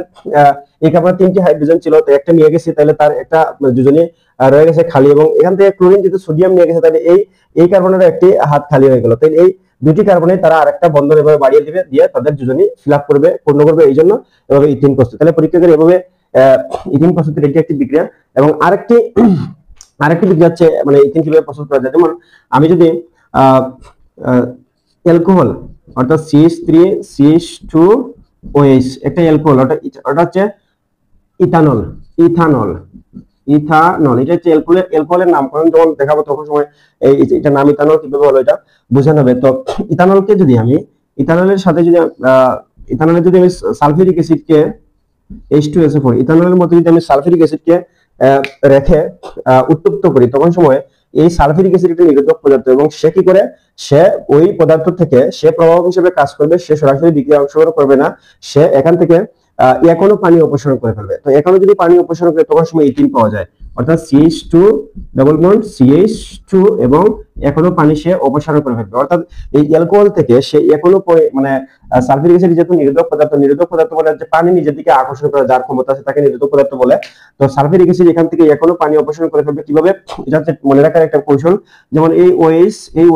3টি হাইড্রোজেন ছিল, তো একটা নিয়ে গেছে, তাহলে তার একটা দুজনে রয়ে গেছে খালি এবং এখান থেকে ক্লোরিন যেহেতু সোডিয়াম নিয়ে গেছে তাহলে এই কার্বনের একটি হাত খালি হয়ে গেল। তাহলে এই দুটি কার্বনে তারা আরেকটা বন্ধন এভাবে বাড়িয়ে দিবে, দিয়ে তাদের দুজনই ফিল আপ করবে, পূর্ণ করবে, এই জন্য এভাবে ইথিন প্রস্তুত। তাহলে পরীক্ষাগারে এভাবে ইথিন প্রস্তুতের এটি একটি বিক্রিয়া। এবং আরেকটি বিক্রিয়া হচ্ছে মানে ইথিন কিভাবে প্রস্তুত করা যায়। যেমন আমি যদি অ্যালকোহল অর্থাৎ CH3CH2OH একটা অ্যালকোহল, ওটা হচ্ছে ইথানল, এটা হচ্ছে অ্যালকোহলের নামকরণ যখন দেখাবো তখন সময় এটা নাম ইথানল কিভাবে হলো এটা বোঝানো হবে। তো ইথানলকে যদি আমি ইথানলের সাথে যদি আমি সালফিউরিক অ্যাসিডকে H2SO4 ইথানলের মধ্যে যদি আমি সালফিউরিক অ্যাসিডকে রেখে উত্তপ্ত করি, তখন সময় এই সালফিউরিক অ্যাসিড একটা নিরোধক পদার্থ এবং সে কি করে, সে ওই পদার্থ থেকে সে প্রভাবক হিসেবে কাজ করবে, সে সরাসরি বিক্রিয়া অংশগ্রহণ করবে না, সে এখান থেকে এখনো পানি অপসারণ করে ফেলবে। তো এখনো যদি পানি অপসারণ করে তখন সময় ইথিন পাওয়া যায়, অর্থাৎ CH2 ডাবল বন্ড CH2 এবং এখনো পানি সে অপসারণ করে ফেলবে। অর্থাৎ এই অ্যালকোহল থেকে সে এখনো মানে সালফিউরিক অ্যাসিড যেহেতু নিরোধক পদার্থ বলে যে পানি নিজের দিকে আকর্ষণ করা যার ক্ষমতা আছে তাকে নিরোধক পদার্থ বলে। তো সালফিউরিক অ্যাসিড এখান থেকে এখনো পানি অপসারণ করে ফেলবে কিভাবে, এটা হচ্ছে মনে রাখার একটা কৌশল। যেমন এই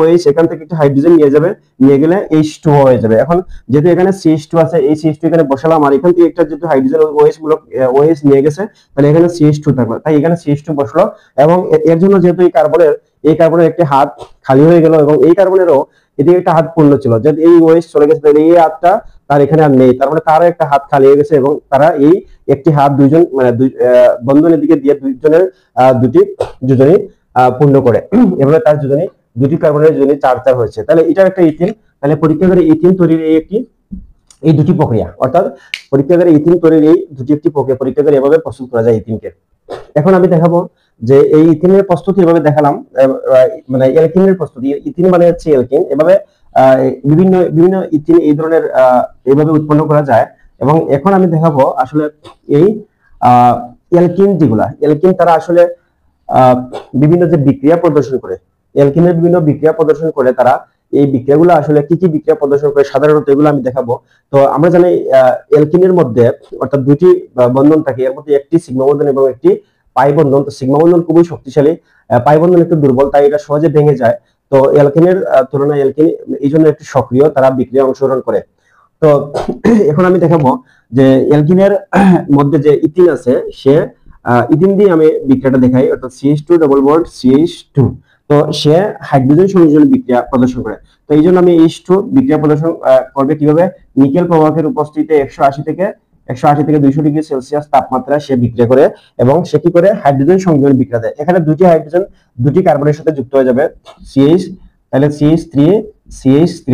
OH এখান থেকে একটা হাইড্রোজেন নিয়ে গেলে H2O হয়ে যাবে। এখন যেহেতু এখানে CH2 আছে, এই CH2 এখানে বসালাম আর এখান থেকে একটা যেহেতু হাইড্রোজেন OH নিয়ে গেছে, তাহলে এখানে CH2 থাকলো, তাই এখানে CH2 বসলো এবং এর জন্য যেহেতু এই কার্বনের একটি হাত খালি হয়ে গেল এবং এই কার্বনেরও এদিকে একটা হাত পূর্ণ ছিল, যেহেতু এই OH চলে গেছে তাহলে এই হাতটা তার এখানে আর নেই, তার মানে তারও একটা হাত খালি হয়ে গেছে এবং তারা এই একটি হাত দুইজন মানে বন্ধনের দিকে দিয়ে দুজনই পূর্ণ করে, এভাবে তার দুটি কার্বনের দুজনই 4 হয়েছে। তাহলে এটা একটা ইথিন। তাহলে পরীক্ষাগারে ইথিন তৈরির এই দুটি প্রক্রিয়া, অর্থাৎ পরীক্ষাগারে ইথিন তৈরির এই দুটি প্রক্রিয়া পরীক্ষাগারে এভাবে প্রস্তুত করা যায় ইথিনকে। এখন আমি দেখাবো যে এই ইথিনের প্রস্তুতি এভাবে দেখালাম, মানে অ্যালকিনের প্রস্তুতি, ইথিন মানে হচ্ছে অ্যালকিন, এভাবে বিভিন্ন ইথিন এই ধরনের এইভাবে উৎপন্ন করা যায়। এবং এখন আমি দেখাবো আসলে এই অ্যালকিন তারা আসলে বিভিন্ন যে বিক্রিয়া প্রদর্শন করে, অ্যালকিনের বিভিন্ন বিক্রিয়া প্রদর্শন করে তারা এই বিক্রিয়াগুলো আসলে কি কি বিক্রিয়া প্রদর্শন করে সাধারণত এগুলো আমি দেখাবো। তো আমরা জানি অ্যালকিনের মধ্যে অর্থাৎ দুটি বন্ধন থাকে, এর মধ্যে একটি সিগমা বন্ধন এবং একটি পাই বন্ধন। তো সিগমা বন্ধন খুবই শক্তিশালী, পাই বন্ধন একটু দুর্বল, তাই এটা সহজে ভেঙে যায়। তো অ্যালকিনের তুলনায় অ্যালকিন এই জন্য একটু সক্রিয়, তারা বিক্রিয়া অংশগ্রহণ করে। তো এখন আমি দেখাবো যে অ্যালকিনের মধ্যে যে ইথিন আছে, সে ইথিন দিয়ে আমি বিক্রিয়াটা দেখাই, অর্থাৎ CH2 ডবল বন্ড CH2। তো সে হাইড্রোজেন সংযোজন বিক্রিয়া প্রদর্শন করে। তো এই জন্য আমি H2 বিক্রিয়া প্রদর্শন করবে কিভাবে, নিকেল প্রবাহকের উপস্থিতিতে 180 থেকে 200 ডিগ্রি সেলসিয়াস তাপমাত্রায় সে বিক্রিয়া করে এবং সে কি করে হাইড্রোজেন সংযোজন বিক্রিয়া দেয়। এখানে দুটি হাইড্রোজেন দুটি কার্বনের সাথে যুক্ত হয়ে যাবে, CH, তাহলে CH3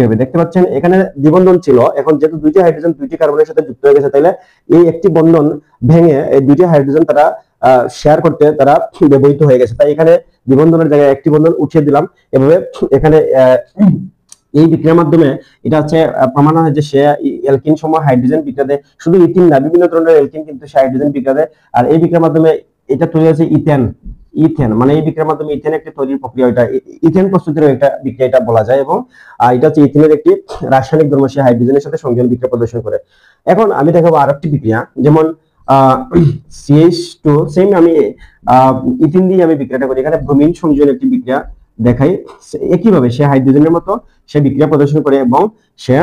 হবে। দেখতে পাচ্ছেন এখানে দ্বিবন্ধন ছিল, এখন যেহেতু দুইটি হাইড্রোজেন দুইটি কার্বনের সাথে যুক্ত হয়ে গেছে, তাহলে এই একটি বন্ধন ভেঙে এই দুইটি হাইড্রোজেন তারা শেয়ার করতে তারা ব্যবহৃত হয়ে গেছে। তাই এখানে দ্বিবন্ধনের জায়গায় একটি বন্ধন উঠিয়ে দিলাম। এভাবে এখানে এই বিক্রিয়ার মাধ্যমে এটা হচ্ছে প্রমাণ হয় যে সে অ্যালকিন সময় হাইড্রোজেন বিক্রিয়া দেয়। শুধু ইথিন না, বিভিন্ন ধরনের অ্যালকিন কিন্তু সে হাইড্রোজেন বিক্রিয়া দেয়। আর এই বিক্রিয়ার মাধ্যমে এটা তৈরি হয়েছে ইথেন, মানে এই বিক্রিয়ার মাধ্যমে ইথেন একটি তৈরির প্রক্রিয়া, এটা ইথেন প্রস্তুতির একটা বিক্রিয়া এটা বলা যায়। এবং এটা হচ্ছে ইথেনের একটি রাসায়নিক ধর্ম, সে হাইড্রোজেনের সাথে সংযোজন বিক্রিয়া প্রদর্শন করে। এখন আমি দেখাবো আরেকটি বিক্রিয়া, যেমন CH2 সেম আমি ইথিন দিয়ে আমি বিক্রিয়াটা করি। এখানে ব্রোমিন সংযোজন একটি বিক্রিয়া দেখাই, একইভাবে সে হাইড্রোজেনের মতো সে বিক্রিয়া প্রদর্শন করে এবং সে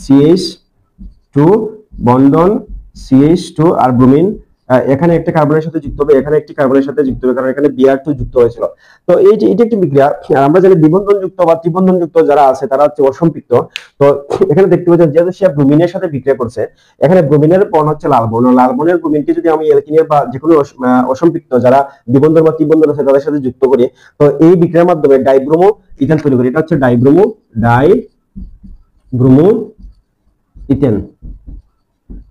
CH2 বন্ধন CH2 আর ব্রোমিন এখানে একটা কার্বনের সাথে যুক্ত হবে, এখানে একটি কার্বনের সাথে যুক্ত হবে, কারণ এখানে Br2 যুক্ত হয়েছিল। তো এটা একটি বিক্রিয়া। আমরা জানি দ্বিবন্ধন যুক্ত বা ত্রিবন্ধন যুক্ত যারা আছে তারা হচ্ছে অসম্পৃক্ত। তো এখানে দেখতে পাচ্ছেন যেহেতু সে ব্রোমিনের সাথে বিক্রিয়া করছে, এখানে ব্রোমিনের বর্ণ হচ্ছে লাল বর্ণ। লাল বর্ণের ব্রোমিনকে যদি আমি অ্যালকিনের বা যেকোনো অসম্পৃক্ত যারা দ্বিবন্ধন বা ত্রিবন্ধন আছে তাদের সাথে যুক্ত করি, তো এই বিক্রিয়ার মাধ্যমে ডাইব্রোমো ইথেন তৈরি করি। এটা হচ্ছে ডাইব্রোমো ইথেন।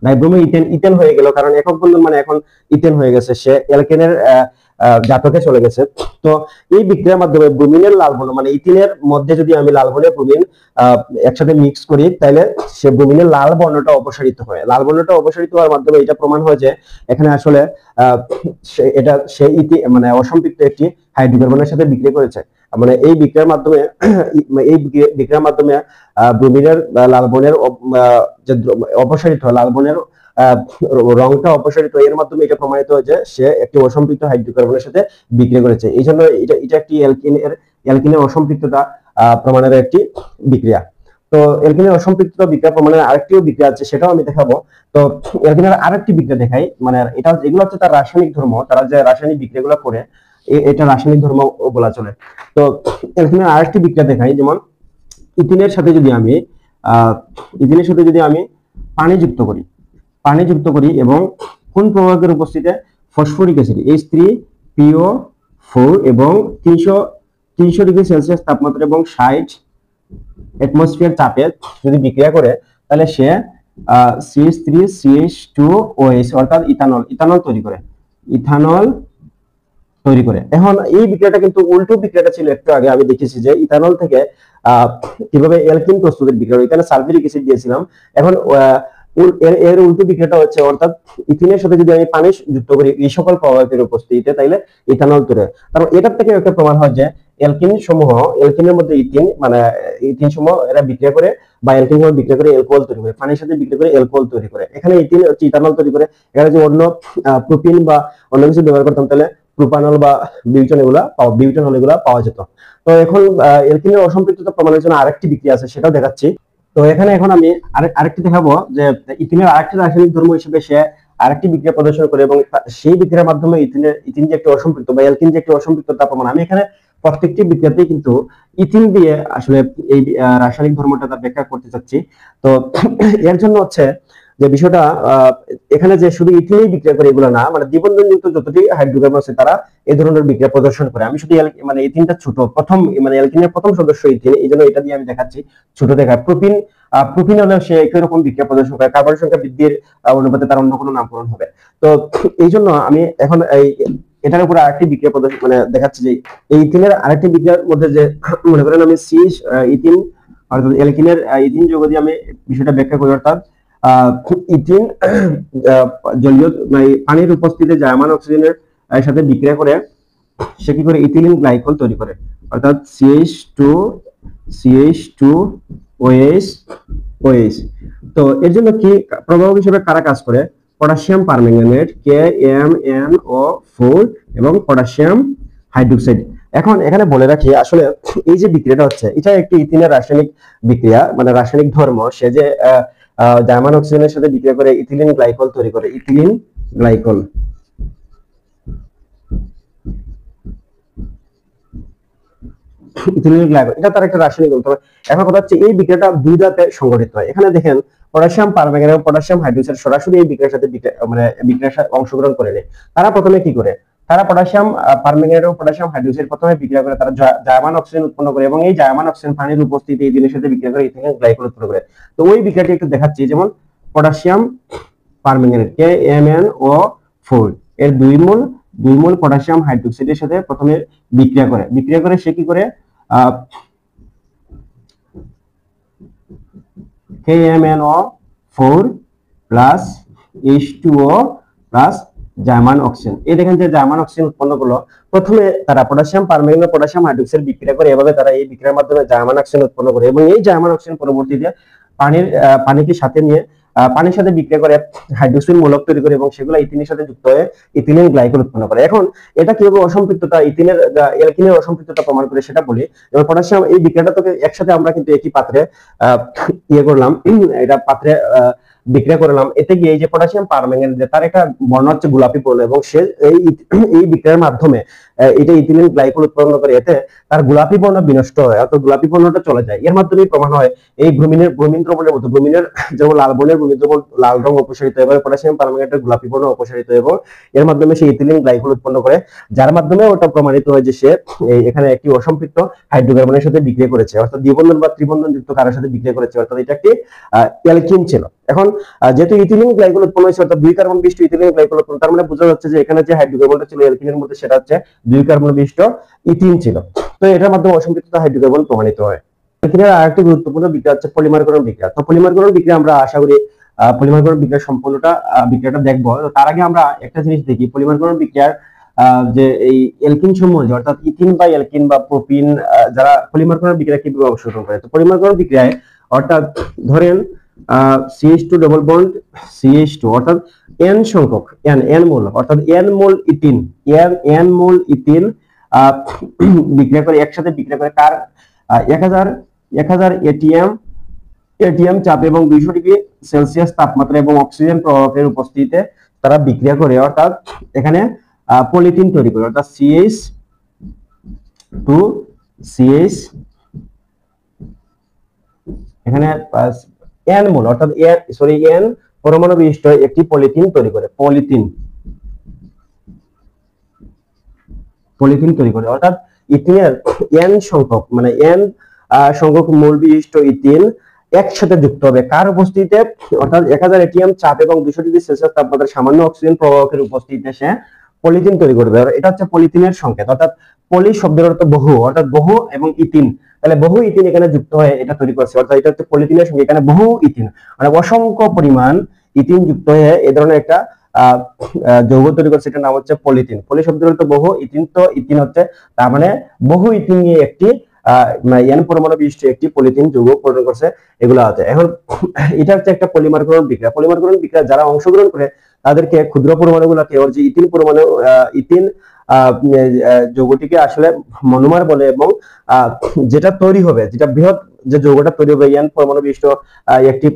ডাইব্রোমো ইথেন হয়ে গেল, কারণ একক বন্ধন মানে এখন ইথেন হয়ে গেছে, সে অ্যালকেনের জাতকে চলে গেছে। তো এই বিক্রিয়ার মাধ্যমে ব্রোমিনের লাল বর্ণ মানে ইথিনের মধ্যে যদি আমি লাল বর্ণের ব্রোমিন একসাথে মিক্স করি, তাহলে সে ব্রোমিনের লাল বর্ণটা অপসারিত হয়। লাল বর্ণটা অপসারিত হওয়ার মাধ্যমে এটা প্রমাণ হয় যে এখানে আসলে এটা সে মানে অসম্পৃক্ত একটি হাইড্রোকার্বনের সাথে বিক্রিয়া করেছে। মানে এই বিক্রিয়ার মাধ্যমে ব্রোমিনের লাল বর্ণের যে অপসারিত হয়, লাল বর্ণের রংটা অপসারিত, এর মাধ্যমে এটা প্রমাণিত হয় যে সে একটি অসম্পৃক্ত হাইড্রোকার্বনের সাথে বিক্রিয়া করেছে। এই জন্য এটা একটি অ্যালকিনের অসম্পৃক্ততা প্রমাণের একটি বিক্রিয়া। তো অ্যালকিনের অসম্পৃক্ততা বিক্রিয়া প্রমাণের আরেকটিও বিক্রিয়া আছে, সেটাও আমি দেখাবো। তো অ্যালকিনের আরেকটি বিক্রিয়া দেখাই, মানে এগুলো হচ্ছে তার রাসায়নিক ধর্ম, তারা যে রাসায়নিক বিক্রিয়াগুলো করে এটা রাসায়নিক ধর্ম বলা চলে। তো অ্যালকিনের আরেকটি বিক্রিয়া দেখাই, যেমন ইথিনের সাথে যদি আমি পানি যুক্ত করি এবং কোন প্রভাবের উপস্থিতিতে ফসফরিক অ্যাসিড H3PO4 এবং 300 ডিগ্রি সেলসিয়াস তাপমাত্রা এবং 60 অ্যাটমসফিয়ার চাপে যদি বিক্রিয়া করে, তাহলে সে CH3CH2OH অর্থাৎ ইথানল তৈরি করে। এখন এই বিক্রিয়াটা কিন্তু উল্টো বিক্রিয়াটা ছিল একটু আগে, আমি দেখেছি যে ইথানল থেকে কিভাবে অ্যালকিন প্রস্তুতের বিক্রিয়া, এখানে সালফিউরিক অ্যাসিড দিয়েছিলাম। এখন এর উল্টো বিক্রিয়াটা হচ্ছে, অর্থাৎ ইথিনের সাথে যদি আমি পানি যুক্ত করি এই সকল প্রভাবের উপস্থিতিতে, তাইলে ইথানল তৈরি হয়। কারণ এটার থেকে একটা প্রমাণ হয় যে অ্যালকিনের মধ্যে ইথিন সমূহ এরা বিক্রিয়া করে বা অ্যালকিন সমূহ বিক্রিয়া করে অ্যালকোহল তৈরি করে, পানির সাথে বিক্রিয়া করে অ্যালকোহল তৈরি করে। এখানে ইথিন হচ্ছে ইথানল তৈরি করে। এখানে যে অন্য প্রোপিন বা অন্য কিছু ব্যবহার করতাম, তাহলে প্রোপানল বা বিউটানল এগুলা পাওয়া যেত। তো এখন অ্যালকিনের অসম্পৃক্ততা প্রমাণের জন্য আরেকটি বিক্রিয়া আছে, সেটাও দেখাচ্ছি। তো এখানে এখন আমি আরেকটি দেখাবো যে ইথিনের আরেকটি রাসায়নিক ধর্ম হিসেবে সে আরেকটি বিক্রিয়া প্রদর্শন করে এবং সেই বিক্রিয়ার মাধ্যমে ইথিন যে একটি অসম্পৃক্ত বা অ্যালকিন যে একটি অসম্পৃক্ত তা প্রমাণ। আমি এখানে প্রত্যেকটি বিক্রিয়াতেই কিন্তু ইথিন দিয়ে আসলে এই রাসায়নিক ধর্মটা ব্যাখ্যা করতে চাচ্ছি। তো এর জন্য হচ্ছে যে বিষয়টা এখানে যে শুধু ইথিনেই বিক্রিয়া করে এগুলো না, মানে দ্বিবন্ধনযুক্ত যতটি হাইড্রোকার্বন আছে তারা এই ধরনের বিক্রিয়া প্রদর্শন করে। আমি শুধু মানে ইথিনটা ছোট, প্রথম মানে অ্যালকিনের প্রথম সদস্য ইথিন, এই জন্য এটা দিয়ে আমি দেখাচ্ছি ছোট দেখায়। প্রোপিন হলেও সে একই রকম বিক্রিয়া প্রদর্শন করে, কার্বন সংখ্যা বৃদ্ধির অনুপাতে তার অন্য কোনো নামকরণ হবে। তো এই জন্য আমি এখন এটার উপর আরেকটি বিক্রিয়া প্রদর্শন মানে দেখাচ্ছি যে এই ইথিনের আরেকটি বিক্রিয়ার মধ্যে যে মনে করেন আমি ইথিন অর্থাৎ অ্যালকিনের ইথিন যৌগ দিয়ে আমি বিষয়টা ব্যাখ্যা করি, অর্থাৎ ইথিন জলীয় পানির উপস্থিতিতে জার্মান অক্সিজেনের সাথে বিক্রিয়া করে সে কি করে ইথিলিন গ্লাইকল তৈরি করে, অর্থাৎ CH2 CH2OH OH। তো এর জন্য কি প্রভাবক হিসেবে কারা কাজ করে? পটাশিয়াম পারম্যাঙ্গানেট KMnO4 এবং পটাশিয়াম হাইড্রোক্সাইড। এখন এখানে বলে রাখি আসলে এই যে বিক্রিয়াটা হচ্ছে এটা একটি ইথিনের রাসায়নিক বিক্রিয়া, মানে রাসায়নিক ধর্ম। সে যে জার্মান অক্সিজেনের সাথে বিক্রিয়া করে ইথিলিন গ্লাইকল তৈরি করে, ইথিলিন গ্লাইকল। ইথিলিন গ্লাইকল এটা তার একটা রাসায়নিক ধর্ম। এখন কথা হচ্ছে এই বিক্রিয়াটা দুই ধাপে সংঘটিত হয়। এখানে দেখেন পটাশিয়াম পারম্যাঙ্গানেট এবং পটাশিয়াম হাইড্রোক্সাইড সরাসরি এই বিক্রিয়ার সাথে মানে বিক্রিয়ার সাথে অংশগ্রহণ করে নেয়। তারা প্রথমে কি করে? তারা পটাশিয়াম পারম্যাঙ্গানেট এবং পটাশিয়াম হাইড্রোক্সাইড প্রথমে বিক্রিয়া করে, তারা জার্মান অক্সিজেন উৎপন্ন করে এবং এই জার্মান অক্সিজেন পানির উপস্থিতি এই জিনিসের সাথে বিক্রিয়া করে ইথিলিন গ্লাইকল উৎপন্ন করে। তো ওই বিক্রিয়াটি একটু দেখাচ্ছি। যেমন পটাশিয়াম পারম্যাঙ্গানেট KMnO4 এর দুই মোল পটাশিয়াম হাইড্রোক্সাইডের সাথে প্রথমে বিক্রিয়া করে সে কি করে KMnO4 plus H2O plus German oxygen. এই দেখেন যে জার্মান অক্সিজেন উৎপন্ন করলো। প্রথমে তারা পটাশিয়াম পারম্যাঙ্গানেট পটাশিয়াম হাইড্রোক্সাইড বিক্রিয়া করে, এভাবে তারা এই বিক্রিয়ার মাধ্যমে জার্মান অক্সিজেন উৎপন্ন করে এবং এই জার্মান অক্সিজেন পরবর্তীতে পানিকে সাথে নিয়ে পানির সাথে বিক্রিয়া করে হাইড্রোক্সিল মূলক তৈরি করে এবং সেগুলো ইথিনের সাথে যুক্ত হয়ে ইথিলিন গ্লাইকল উৎপন্ন করে। এখন এটা কিভাবে অসম্পৃক্ততা অ্যালকিনের অসম্পৃক্ততা প্রমাণ করে সেটা বলি। যেমন পটাশিয়াম এই বিক্রিয়াটা তোকে একসাথে আমরা কিন্তু একই পাত্রে করলাম, এটা পাত্রে বিক্রিয়া করলাম। এতে গিয়ে এই যে পটাশিয়াম পারম্যাঙ্গানেট তার একটা বর্ণ হচ্ছে গোলাপি বর্ণ এবং সে এই বিক্রিয়ার মাধ্যমে এটা ইথিলিন গ্লাইকল উৎপন্ন করে। এতে তার গোলাপি বর্ণ বিনষ্ট হয়, অর্থাৎ গোলাপি বর্ণটা চলে যায়। এর মাধ্যমে প্রমাণ হয় এই ব্রোমিন দ্রবণের মতো ব্রোমিনের যেমন লাল বর্ণের ব্রোমিন দ্রবণ লাল রং অপসারিত হয়, পটাশিয়াম পারম্যাঙ্গানেটের গোলাপি বর্ণ অপসারিত হয় এবং এর মাধ্যমে সে ইথিলিন গ্লাইকল উৎপন্ন করে, যার মাধ্যমে ওটা প্রমাণিত হয় যে সে এখানে একটি অসম্পৃক্ত হাইড্রোকার্বনের সাথে বিক্রিয়া করেছে, অর্থাৎ দ্বিবন্ধন বা ত্রিবন্ধন যুক্ত কারের সাথে বিক্রিয়া করেছে, অর্থাৎ এটা একটি অ্যালকিন ছিল। এখন যেহেতু ইথিলিন গ্লাইকল উৎপন্ন হয়েছে, অর্থাৎ 2 কার্বন বিশিষ্ট ইথিলিন গ্লাইকল উৎপন্ন, তার মানে বোঝা যাচ্ছে যে এখানে যে হাইড্রোকার্বনটা ছিল অ্যালকিনের মধ্যে সেটা হচ্ছে 2 কার্বন বিশিষ্ট ইথিন ছিল। তো এটার মাধ্যমে অসম্পৃক্ত হাইড্রোকার্বন প্রমাণিত হয়। অ্যালকিনের আরেকটি গুরুত্বপূর্ণ বিক্রিয়া হচ্ছে পলিমারকরণ বিক্রিয়া। তো পলিমারকরণ বিক্রিয়া আমরা আশা করি পলিমারকরণ বিক্রিয়ার সম্পূর্ণটা বিক্রিয়াটা দেখবো। তার আগে আমরা একটা জিনিস দেখি, পলিমারকরণ বিক্রিয়ার যে এই অ্যালকিন সমূহ অর্থাৎ ইথিন বা অ্যালকিন বা প্রোপিন যারা পলিমারকরণ বিক্রিয়া কিভাবে অংশগ্রহণ করে। তো পলিমারকরণ বিক্রিয়ায় অর্থাৎ ধরেন CH2 ডবল বন্ড CH2 অর্থাৎ n সংখ্যক n মোল অর্থাৎ n মোল ইথিন বিক্রিয়া করে, একসাথে বিক্রিয়া করে কার 1000 এটিএম চাপ এবং 200 ডিগ্রি সেলসিয়াস তাপমাত্রা এবং অক্সিজেন প্রবাহের উপস্থিতিতে তারা বিক্রিয়া করে, অর্থাৎ এখানে পলিথিন তৈরি করে, অর্থাৎ CH2CH এখানে n মোল অর্থাৎ n পরমাণু বিশিষ্ট একটি পলিথিন তৈরি করে, পলিথিন তৈরি করে, অর্থাৎ ইথিনের n সংখ্যক মানে n সংখ্যক মোল বিশিষ্ট ইথিন একসাথে যুক্ত হবে কার উপস্থিতিতে, অর্থাৎ 1000 এটিএম চাপ এবং 200 ডিগ্রি সেলসিয়াস তাপমাত্রায় সামান্য অক্সিজেন প্রবাহকের উপস্থিতিতে সে পলিথিন তৈরি করবে। এটা হচ্ছে পলিথিনের সংকেত, অর্থাৎ পলি শব্দের অর্থ বহু, অর্থাৎ বহু এবং ইথিন, তাহলে বহু ইথিন এখানে যুক্ত হয়ে এটা তৈরি করছে, অর্থাৎ এটা হচ্ছে পলিথিনের সঙ্গে এখানে বহু ইথিন মানে অসংখ্য পরিমাণ ইথিন যুক্ত হয়ে এই ধরনের একটা যৌগ তৈরি করছে, এটার নাম হচ্ছে পলিথিন। পলি শব্দের অর্থ বহু, ইথিন তো ইথিন হচ্ছে তার মানে বহু ইথিন নিয়ে একটি n পরমাণু বিশিষ্ট একটি পলিথিন যৌগ প্রদান করছে, এগুলো আছে। এখন এটা হচ্ছে একটা পলিমারকরণ বিক্রিয়া। পলিমারকরণ বিক্রিয়া যারা অংশগ্রহণ করে তাদেরকে ক্ষুদ্র পরমাণুগুলোকে ওর যে ইথিন পরমাণু ইথিন যৌগটিকে আসলে মনোমার বলে এবং যেটা তৈরি হবে, যেটা বৃহৎ যে যৌগটা তৈরি হবে n পরমাণু বিশিষ্ট একটি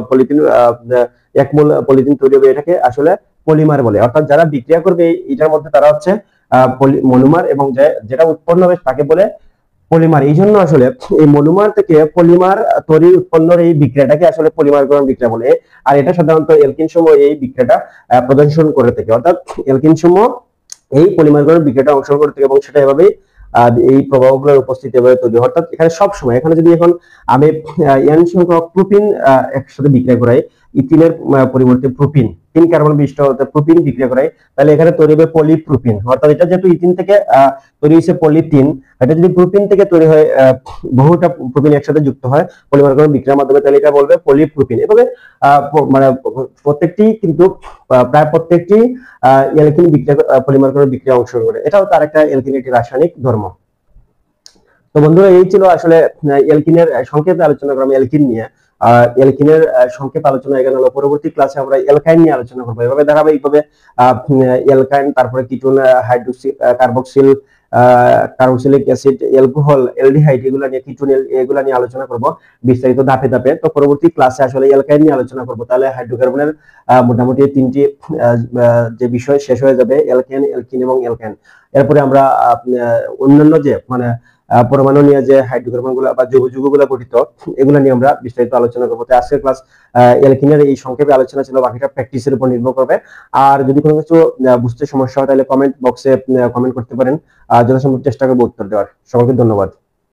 পলিথিন এক মোল পলিথিন তৈরি হবে, এটাকে আসলে পলিমার বলে। অর্থাৎ যারা বিক্রিয়া করবে এটার মধ্যে তারা হচ্ছে মনোমার এবং যেটা উৎপন্ন হবে তাকে বলে পলিমার। এই জন্য আসলে এই মনোমার থেকে পলিমার তৈরি উৎপন্নের এই বিক্রিয়াটাকে আসলে পলিমারকরণ বিক্রিয়া বলে। আর এটা সাধারণত অ্যালকিন সমূহ এই বিক্রিয়াটা প্রদর্শন করে থাকে, অর্থাৎ অ্যালকিন সমূহ এই পলিমারকরণ বিক্রিয়াটা অংশগ্রহণ করে থাকে এবং সেটা এভাবেই এই প্রভাবগুলোর উপস্থিতি এভাবে তৈরি। অর্থাৎ এখানে সব সময় এখানে যদি এখন আমি n সংখ্যক প্রোপিন একসাথে বিক্রিয়া করাই, ইথিনের পরিবর্তে প্রোপিন 3 কার্বন বিশিষ্ট প্রোপিন বিক্রিয়া করাই, তাহলে এখানে তৈরি হবে পলিপ্রোপিন। অর্থাৎ এটা যেহেতু ইথিন থেকে তৈরি হয়েছে পলিথিন, এটা যদি প্রোপিন থেকে তৈরি হয় বহুটা প্রোপিন একসাথে যুক্ত হয় পলিমারকরণ বিক্রিয়ার মাধ্যমে, তাহলে এটা বলবে পলিপ্রোপিন। এভাবে মানে প্রত্যেকটি কিন্তু প্রায় প্রত্যেকটি অ্যালকিন বিক্রিয়া পলিমারকরণ বিক্রিয়া অংশগ্রহণ করে। এটাও তার একটা অ্যালকিন একটি রাসায়নিক ধর্ম। তো বন্ধুরা, এই ছিল আসলে এলকিনের সংক্ষেপে আলোচনা করলাম এলকিন নিয়ে। আর এলকিনের সংক্ষেপ আলোচনা এখানে হলো। পরবর্তী ক্লাসে আমরা এলকাইন নিয়ে আলোচনা করবো। এভাবে ধারাবাহিকভাবে এলকাইন, তারপরে ketone, hydroxy carboxyl carboxylic acid, alcohol, aldehyde, এগুলা নিয়ে, কিটোন, এগুলা নিয়ে আলোচনা করব বিস্তারিত ধাপে ধাপে। তো পরবর্তী ক্লাসে আসলে এলকাইন নিয়ে আলোচনা করব। তাহলে হাইড্রোকার্বনের মোটামুটি তিনটি যে বিষয় শেষ হয়ে যাবে, এলকেন, এলকিন এবং এলকাইন। এরপরে আমরা অন্যান্য যে মানে পরমাণু নিয়ে যে হাইড্রোকার্বন গুলো বা যৌগ যৌগগুলো গঠিত, এগুলো নিয়ে আমরা বিস্তারিত আলোচনা করবো। তো আজকের ক্লাস এলকিনের এই সংক্ষেপে আলোচনা ছিল, বাকিটা প্র্যাকটিসের উপর নির্ভর করবে। আর যদি কোনো কিছু বুঝতে সমস্যা হয় তাহলে কমেন্ট বক্সে কমেন্ট করতে পারেন, যথাসম্ভব চেষ্টা করবো উত্তর দেওয়ার। সকলকে ধন্যবাদ।